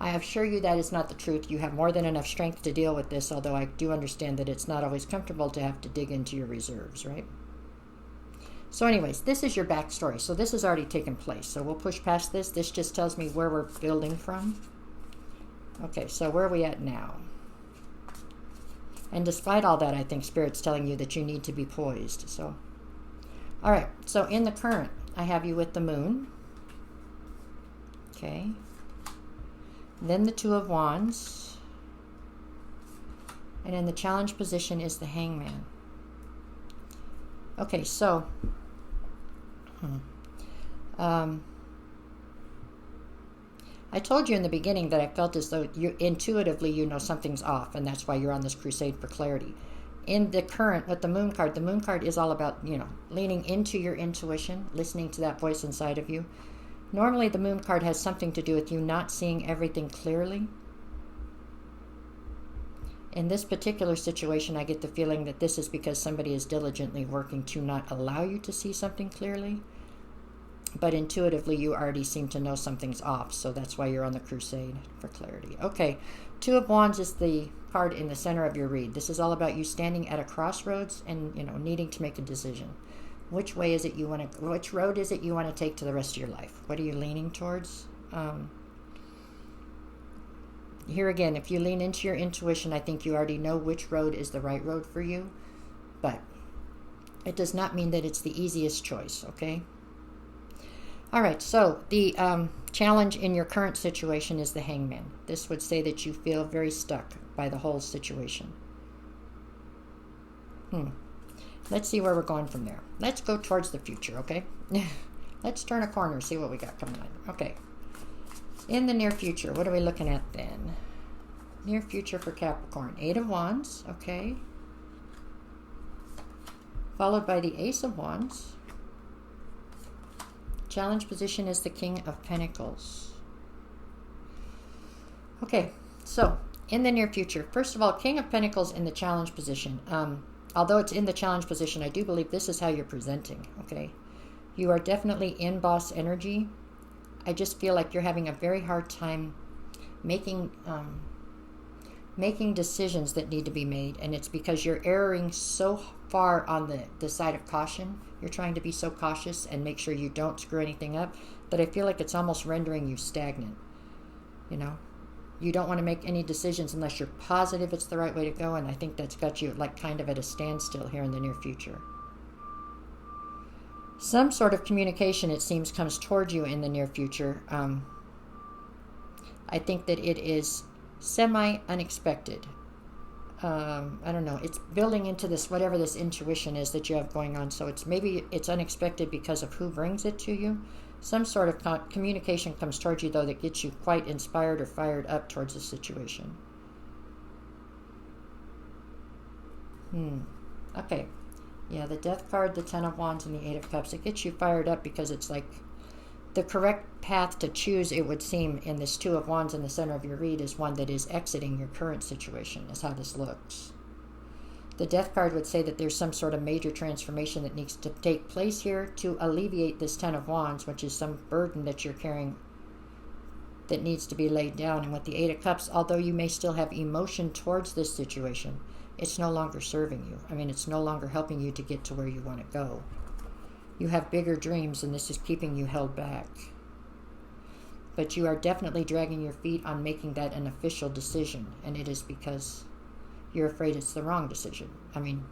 I assure you that is not the truth. You have more than enough strength to deal with this, although I do understand that it's not always comfortable to have to dig into your reserves, right? So anyways, this is your backstory. So this has already taken place. So we'll push past this. This just tells me where we're building from. Okay, so where are we at now? And despite all that, I think Spirit's telling you that you need to be poised. So, all right. So in the current, I have you with the Moon. Okay. Then the Two of Wands. And in the challenge position is the Hangman. Okay, so I told you in the beginning that I felt as though you intuitively you know something's off, and that's why you're on this crusade for clarity. In the current, with the Moon card is all about, leaning into your intuition, listening to that voice inside of you. Normally, the Moon card has something to do with you not seeing everything clearly. In this particular situation, I get the feeling that this is because somebody is diligently working to not allow you to see something clearly. But intuitively, you already seem to know something's off, so that's why you're on the crusade for clarity. Okay, Two of Wands is the card in the center of your read. This is all about you standing at a crossroads and, needing to make a decision. Which way is it which road is it you want to take to the rest of your life? What are you leaning towards? here again, if you lean into your intuition, I think you already know which road is the right road for you. But it does not mean that it's the easiest choice, okay? All right, so the challenge in your current situation is the Hangman. This would say that you feel very stuck by the whole situation. Let's see where we're going from there. Let's go towards the future, okay? Let's turn a corner, see what we got coming on. Okay. In the near future, what are we looking at then? Near future for Capricorn. 8 of Wands, okay. Followed by the Ace of Wands. Challenge position is the King of Pentacles. Okay, so in the near future, first of all, King of Pentacles in the challenge position. Although it's in the challenge position, I do believe this is how you're presenting, okay? You are definitely in boss energy. I just feel like you're having a very hard time making decisions that need to be made, and it's because you're erring so far on the side of caution. You're trying to be so cautious and make sure you don't screw anything up, but I feel like it's almost rendering you stagnant. You know, you don't want to make any decisions unless you're positive it's the right way to go, and I think that's got you like kind of at a standstill here in the near future. Some sort of communication, it seems, comes toward you in the near future. I think that it is semi-unexpected. I don't know. It's building into this, whatever this intuition is that you have going on. So maybe it's unexpected because of who brings it to you. Some sort of communication comes towards you, though, that gets you quite inspired or fired up towards the situation. Okay. Yeah, the Death card, the Ten of Wands, and the Eight of Cups. It gets you fired up because it's like the correct path to choose, it would seem, in this Two of Wands in the center of your read is one that is exiting your current situation, is how this looks. The Death card would say that there's some sort of major transformation that needs to take place here to alleviate this Ten of Wands, which is some burden that you're carrying that needs to be laid down. And with the Eight of Cups, although you may still have emotion towards this situation, it's no longer serving you. I mean, it's no longer helping you to get to where you want to go. You have bigger dreams, and this is keeping you held back. But you are definitely dragging your feet on making that an official decision, and it is because you're afraid it's the wrong decision. I mean,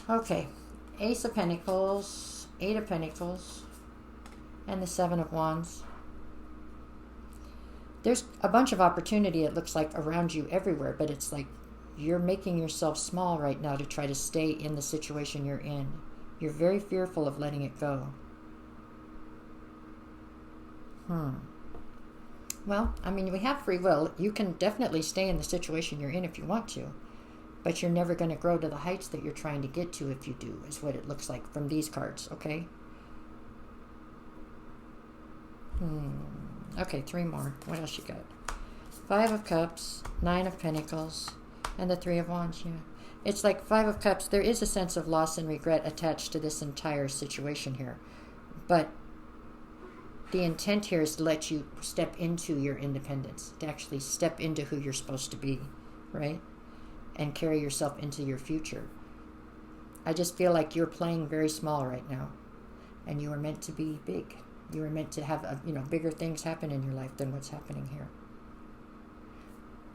okay. Ace of Pentacles, Eight of Pentacles, and the Seven of Wands. There's a bunch of opportunity, it looks like, around you everywhere, but it's like you're making yourself small right now to try to stay in the situation you're in. You're very fearful of letting it go. Well, I mean, we have free will. You can definitely stay in the situation you're in if you want to, but you're never going to grow to the heights that you're trying to get to if you do, is what it looks like from these cards, okay? Okay, 3 more. What else you got? 5 of Cups, 9 of Pentacles, and the 3 of Wands, yeah. It's like 5 of Cups. There is a sense of loss and regret attached to this entire situation here. But the intent here is to let you step into your independence, to actually step into who you're supposed to be, right? And carry yourself into your future. I just feel like you're playing very small right now, and you are meant to be big. You are meant to have, bigger things happen in your life than what's happening here.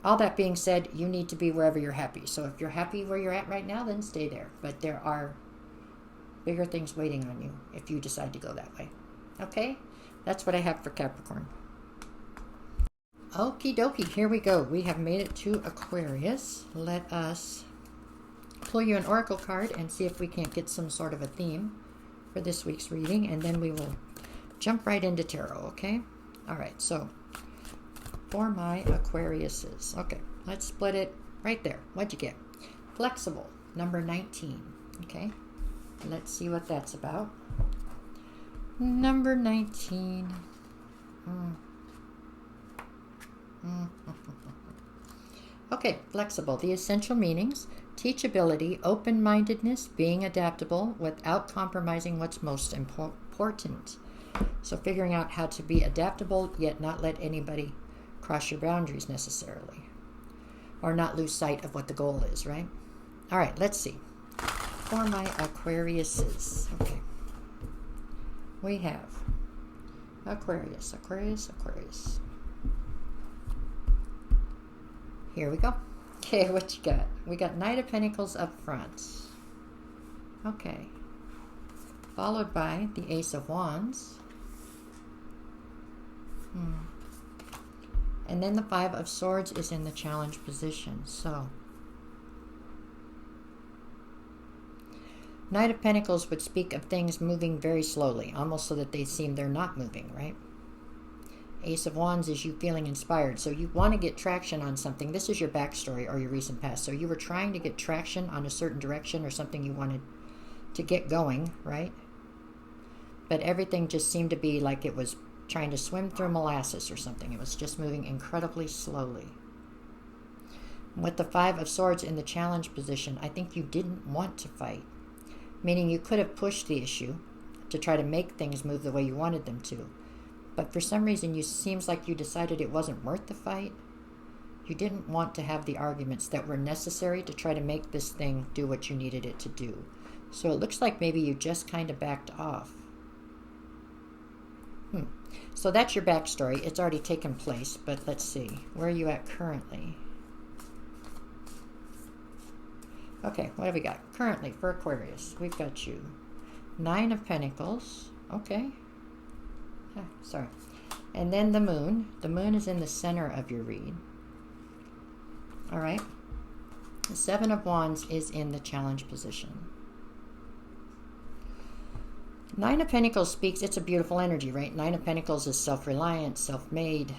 All that being said, you need to be wherever you're happy. So if you're happy where you're at right now, then stay there. But there are bigger things waiting on you if you decide to go that way. Okay? That's what I have for Capricorn. Okie dokie, here we go. We have made it to Aquarius. Let us pull you an oracle card and see if we can't get some sort of a theme for this week's reading. And then we will jump right into tarot, okay? All right, so for my Aquariuses. Okay, let's split it right there. What'd you get? Flexible, number 19. Okay, let's see what that's about. Number 19. Okay, flexible. The essential meanings: teachability, open-mindedness, being adaptable without compromising what's most important. So figuring out how to be adaptable yet not let anybody cross your boundaries necessarily, or not lose sight of what the goal is, right? All right, let's see. For my Aquariuses, okay, we have Aquarius. Here we go. Okay, what you got? We got Knight of Pentacles up front. Okay. Followed by the Ace of Wands. And then the Five of Swords is in the challenge position. So, Knight of Pentacles would speak of things moving very slowly, almost so that they seem they're not moving, right? Ace of Wands is you feeling inspired. So you want to get traction on something. This is your backstory or your recent past. So you were trying to get traction on a certain direction or something you wanted to get going, right? But everything just seemed to be like it was trying to swim through molasses or something. It was just moving incredibly slowly. With the Five of Swords in the challenge position, I think you didn't want to fight. Meaning you could have pushed the issue to try to make things move the way you wanted them to. But for some reason, you seems like you decided it wasn't worth the fight. You didn't want to have the arguments that were necessary to try to make this thing do what you needed it to do. So it looks like maybe you just kind of backed off. So that's your backstory. It's already taken place, but let's see. Where are you at currently? Okay, what have we got? Currently, for Aquarius, we've got you. Nine of Pentacles. Okay. Sorry. And then the Moon. The Moon is in the center of your read. All right. The Seven of Wands is in the challenge position. Nine of Pentacles speaks, it's a beautiful energy, right? Nine of Pentacles is self-reliant, self-made,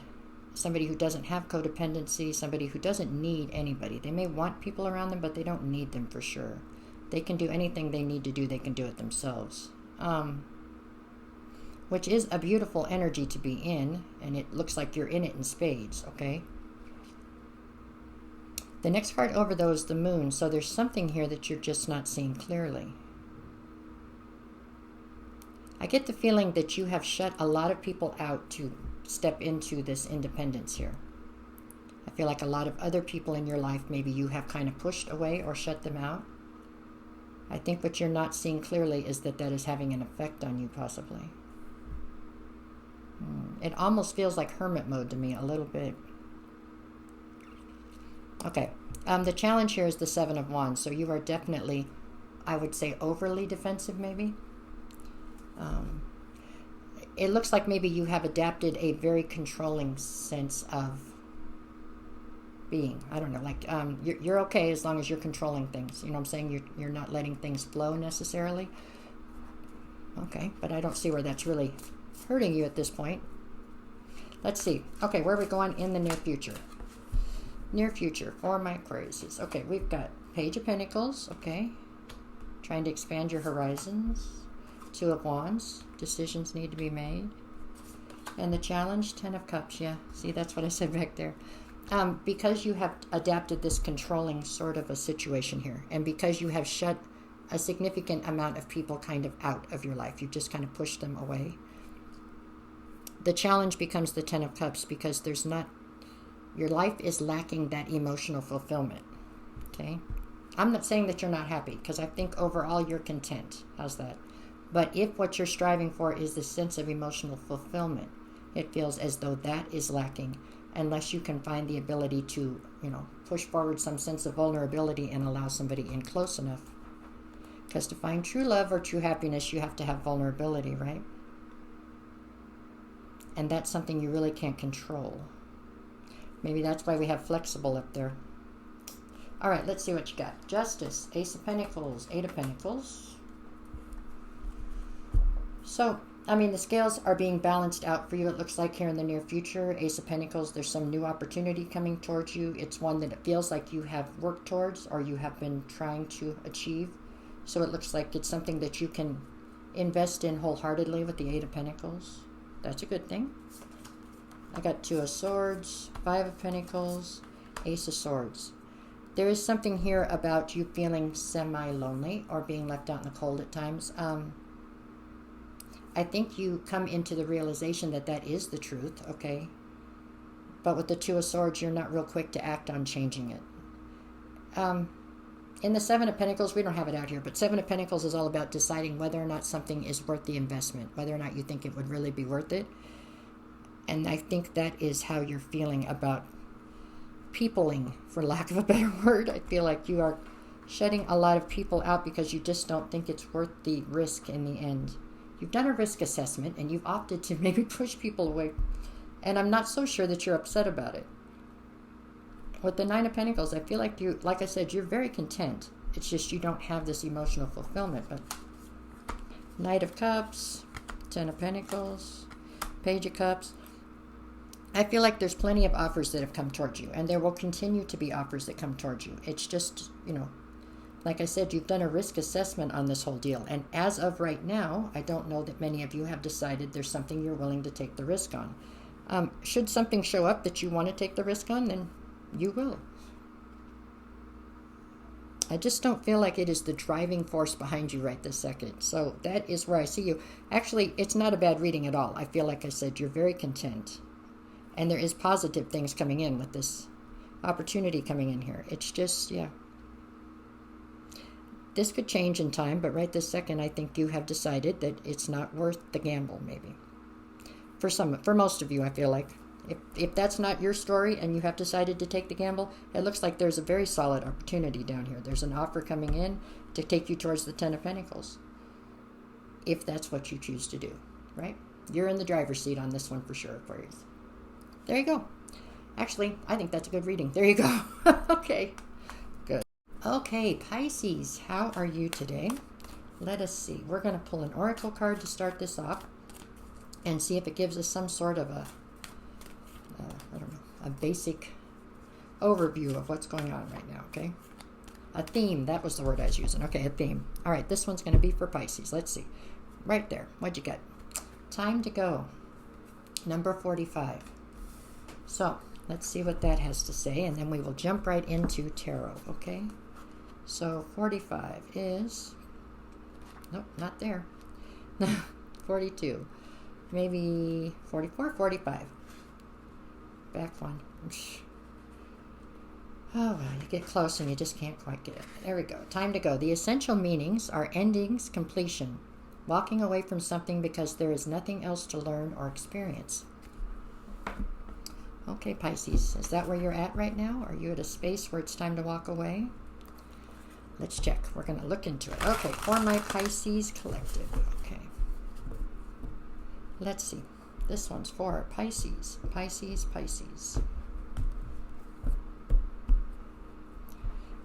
somebody who doesn't have codependency, somebody who doesn't need anybody. They may want people around them, but they don't need them for sure. They can do anything they need to do. They can do it themselves. Which is a beautiful energy to be in, and it looks like you're in it in spades, okay? The next card over, though, is the Moon, so there's something here that you're just not seeing clearly. I get the feeling that you have shut a lot of people out to step into this independence here. I feel like a lot of other people in your life, maybe you have kind of pushed away or shut them out. I think what you're not seeing clearly is that that is having an effect on you, possibly. It almost feels like hermit mode to me, a little bit. Okay. The challenge here is the Seven of Wands. So you are definitely, I would say, overly defensive, maybe. It looks like maybe you have adapted a very controlling sense of being. I don't know, like you're okay as long as you're controlling things. You know what I'm saying? You're not letting things flow necessarily. Okay, but I don't see where that's really hurting you at this point. Let's see. Okay, where are we going in the near future? Near future for my Aquariuses. Okay, we've got Page of Pentacles. Okay, trying to expand your horizons. Two of Wands. Decisions need to be made. And the challenge, Ten of Cups. Yeah, see, that's what I said back there. Because you have adapted this controlling sort of a situation here, and because you have shut a significant amount of people kind of out of your life, you just kind of pushed them away. The challenge becomes the Ten of Cups because there's not, your life is lacking that emotional fulfillment. Okay? I'm not saying that you're not happy, because I think overall you're content. How's that? But if what you're striving for is the sense of emotional fulfillment, it feels as though that is lacking unless you can find the ability to, push forward some sense of vulnerability and allow somebody in close enough. Because to find true love or true happiness, you have to have vulnerability, right? And that's something you really can't control. Maybe that's why we have flexible up there. All right, let's see what you got. Justice, Ace of Pentacles, Eight of Pentacles. So, the scales are being balanced out for you, it looks like, here in the near future. Ace of Pentacles, there's some new opportunity coming towards you. It's one that it feels like you have worked towards or you have been trying to achieve. So it looks like it's something that you can invest in wholeheartedly with the Eight of Pentacles. That's a good thing. I got Two of Swords, Five of Pentacles, Ace of Swords. There is something here about you feeling semi-lonely or being left out in the cold at times. I think you come into the realization that that is the truth, okay? But with the Two of Swords, you're not real quick to act on changing it. In the Seven of Pentacles, we don't have it out here, but Seven of Pentacles is all about deciding whether or not something is worth the investment, whether or not you think it would really be worth it. And I think that is how you're feeling about peopling, for lack of a better word. I feel like you are shutting a lot of people out because you just don't think it's worth the risk in the end. You've done a risk assessment and you've opted to maybe push people away. And I'm not so sure that you're upset about it. With the Nine of Pentacles, I feel like you, like I said, you're very content. It's just you don't have this emotional fulfillment. But Knight of Cups, Ten of Pentacles, Page of Cups. I feel like there's plenty of offers that have come towards you, and there will continue to be offers that come towards you. It's just, you know, like I said, you've done a risk assessment on this whole deal. And as of right now, I don't know that many of you have decided there's something you're willing to take the risk on. Should something show up that you want to take the risk on, then you will. I just don't feel like it is the driving force behind you right this second. So that is where I see you. Actually, it's not a bad reading at all. I feel like I said you're very content. And there is positive things coming in with this opportunity coming in here. It's just, yeah. This could change in time, but right this second, I think you have decided that it's not worth the gamble, maybe. For most of you, I feel like. If that's not your story and you have decided to take the gamble, it looks like there's a very solid opportunity down here. There's an offer coming in to take you towards the Ten of Pentacles. If that's what you choose to do, right? You're in the driver's seat on this one for sure, Aquarius. There you go. Actually, I think that's a good reading. There you go. Okay, good. Okay, Pisces, how are you today? Let us see. We're going to pull an oracle card to start this off and see if it gives us some sort of a I don't know, a basic overview of what's going on right now, okay? A theme, that was the word I was using. Okay, a theme. All right, this one's going to be for Pisces. Let's see. Right there. What'd you get? Time to go. Number 45. So, let's see what that has to say, and then we will jump right into tarot, okay? So, 45 is... Nope, not there. 42. Maybe 44, 45. Back one. Oh, well, you get close and you just can't quite get it. There we go. Time to go. The essential meanings are endings, completion, walking away from something because there is nothing else to learn or experience. Okay, Pisces, is that where you're at right now? Are you at a space where it's time to walk away? Let's check. We're going to look into it. Okay, for my Pisces collective. Okay. Let's see. This one's for Pisces. Pisces, Pisces.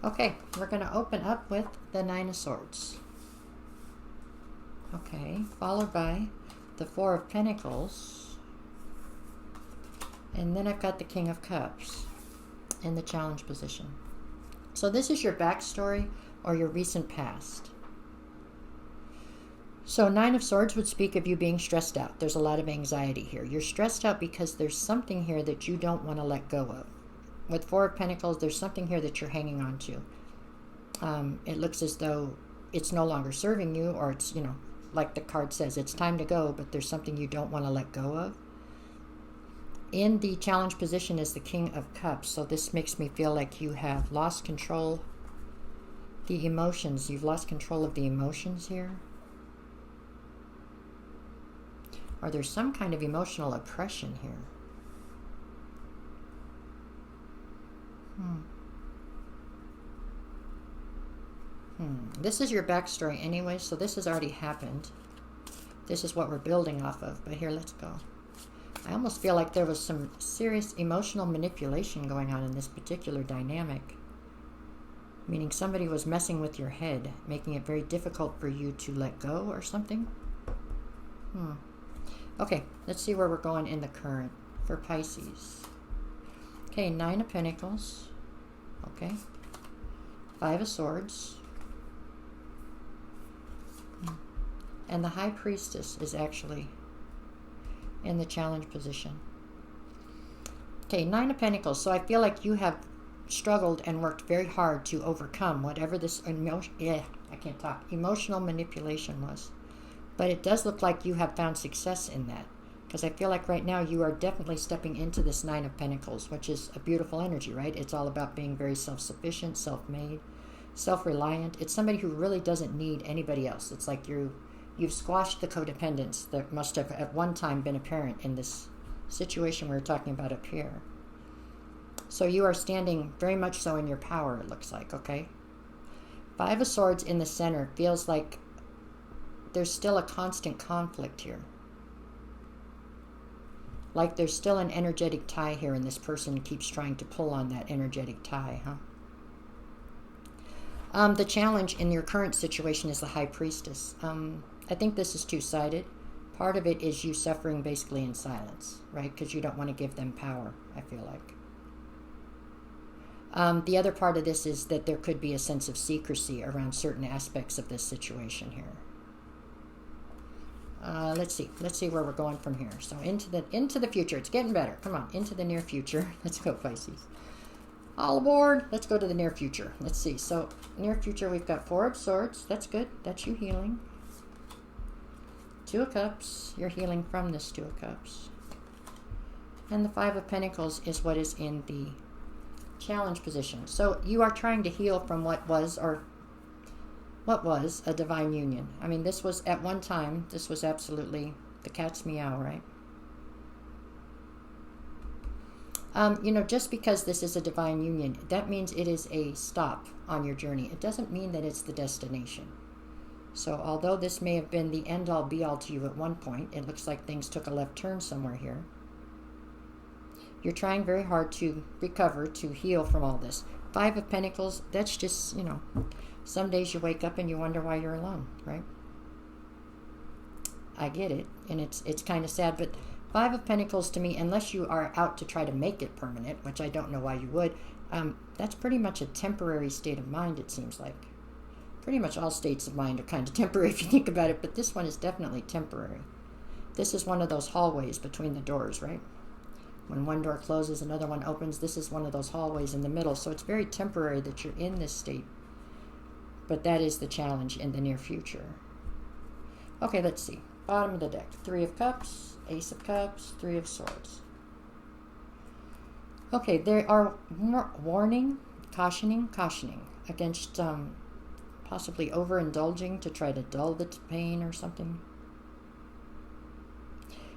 Okay, we're going to open up with the Nine of Swords. Okay, followed by the Four of Pentacles. And then I've got the King of Cups in the challenge position. So this is your backstory or your recent past. So Nine of Swords would speak of you being stressed out. There's a lot of anxiety here. You're stressed out because there's something here that you don't want to let go of. With Four of Pentacles, there's something here that you're hanging on to. It looks as though it's no longer serving you, or it's, you know, like the card says, it's time to go, but there's something you don't want to let go of. In the challenge position is the King of Cups, so this makes me feel like you have lost control. The emotions, you've lost control of the emotions here. Or there's some kind of emotional oppression here. This is your backstory anyway, so this has already happened. This is what we're building off of, but here, let's go. I almost feel like there was some serious emotional manipulation going on in this particular dynamic. Meaning somebody was messing with your head, making it very difficult for you to let go or something. Okay, let's see where we're going in the current for Pisces. Okay, Nine of Pentacles. Okay. Five of Swords. And the High Priestess is actually in the challenge position. Okay, Nine of Pentacles. So I feel like you have struggled and worked very hard to overcome whatever this emotional manipulation was. But it does look like you have found success in that. Because I feel like right now you are definitely stepping into this Nine of Pentacles, which is a beautiful energy, right? It's all about being very self-sufficient, self-made, self-reliant. It's somebody who really doesn't need anybody else. It's like you've squashed the codependence that must have at one time been apparent in this situation we were talking about up here. So you are standing very much so in your power, it looks like, okay? Five of Swords in the center feels like there's still a constant conflict here. Like there's still an energetic tie here, and this person keeps trying to pull on that energetic tie, huh? The challenge in your current situation is the High Priestess. I think this is two-sided. Part of it is you suffering basically in silence, right? Because you don't want to give them power, I feel like. The other part of this is that there could be a sense of secrecy around certain aspects of this situation here. Let's see where we're going from here. So into the future. It's getting better. Come on, into the near future. Let's go, Pisces. All aboard. Let's go to the near future. Let's see. So near future, we've got Four of Swords. That's good. That's you healing. Two of Cups. You're healing from this Two of Cups. And the Five of Pentacles is what is in the challenge position. So you are trying to heal from what was a divine union. I mean, this was at one time, this was absolutely the cat's meow, right? You know, just because this is a divine union, that means it is a stop on your journey. It doesn't mean that it's the destination. So although this may have been the end-all be-all to you at one point, it looks like things took a left turn somewhere here. You're trying very hard to recover, to heal from all this. Five of Pentacles, that's just, you know, some days you wake up and you wonder why you're alone, right? I get it, and it's kind of sad, but Five of Pentacles to me, unless you are out to try to make it permanent, which I don't know why you would, that's pretty much a temporary state of mind, it seems like. Pretty much all states of mind are kind of temporary if you think about it, but this one is definitely temporary. This is one of those hallways between the doors, right? When one door closes, another one opens. This is one of those hallways in the middle. So it's very temporary that you're in this state. But that is the challenge in the near future. Okay, let's see. Bottom of the deck. Three of Cups, Ace of Cups, Three of Swords. Okay, there are warning, cautioning against possibly overindulging to try to dull the pain or something.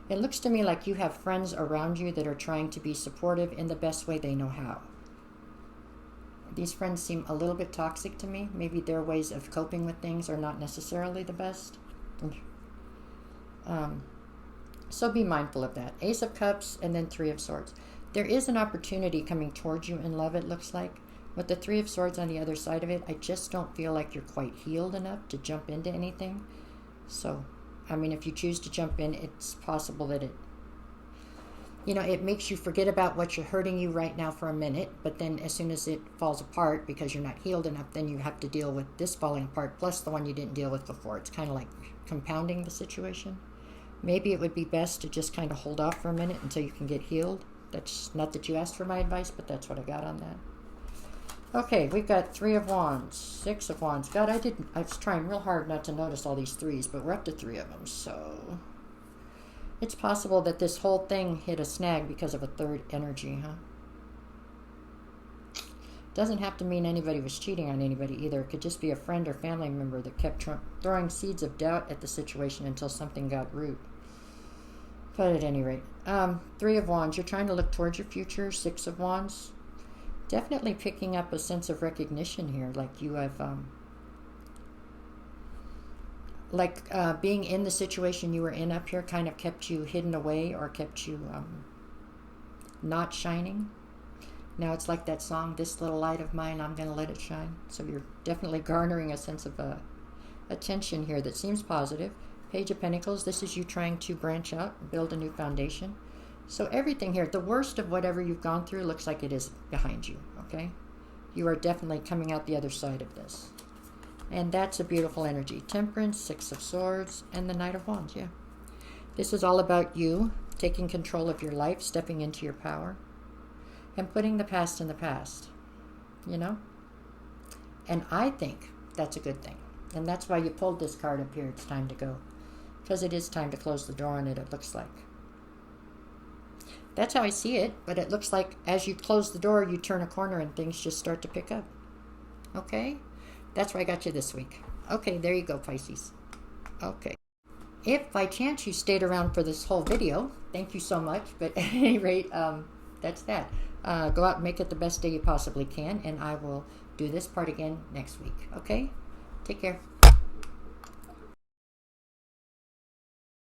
It looks to me like you have friends around you that are trying to be supportive in the best way they know how. These friends seem a little bit toxic to me. Maybe their ways of coping with things are not necessarily the best. So be mindful of that. Ace of Cups and then Three of Swords. There is an opportunity coming towards you in love, it looks like. With the Three of Swords on the other side of it, I just don't feel like you're quite healed enough to jump into anything. So I mean, if you choose to jump in, it's possible that it, you know, it makes you forget about what's hurting you right now for a minute, but then as soon as it falls apart because you're not healed enough, then you have to deal with this falling apart plus the one you didn't deal with before. It's kind of like compounding the situation. Maybe it would be best to just kind of hold off for a minute until you can get healed. That's not that you asked for my advice, but that's what I got on that. Okay, we've got Three of Wands, Six of Wands. God, I was trying real hard not to notice all these threes, but we're up to three of them, so it's possible that this whole thing hit a snag because of a third energy, huh? Doesn't have to mean anybody was cheating on anybody either. It could just be a friend or family member that kept throwing seeds of doubt at the situation until something got root. But at any rate, Three of Wands, you're trying to look towards your future. Six of Wands, definitely picking up a sense of recognition here, like you have, being in the situation you were in up here kind of kept you hidden away or kept you not shining. Now it's like that song, This Little Light of Mine, I'm going to Let It Shine. So you're definitely garnering a sense of attention here that seems positive. Page of Pentacles, this is you trying to branch out, build a new foundation. So everything here, the worst of whatever you've gone through looks like it is behind you, okay? You are definitely coming out the other side of this. And that's a beautiful energy. Temperance, Six of Swords, and the Knight of Wands, yeah. This is all about you taking control of your life, stepping into your power, and putting the past in the past, you know? And I think that's a good thing. And that's why you pulled this card up here, It's Time to Go. Because it is time to close the door on it, it looks like. That's how I see it, but it looks like as you close the door, you turn a corner and things just start to pick up. Okay? That's where I got you this week. Okay, there you go, Pisces. Okay. If by chance you stayed around for this whole video, thank you so much. But at any rate, that's that. Go out and make it the best day you possibly can, and I will do this part again next week. Okay? Take care.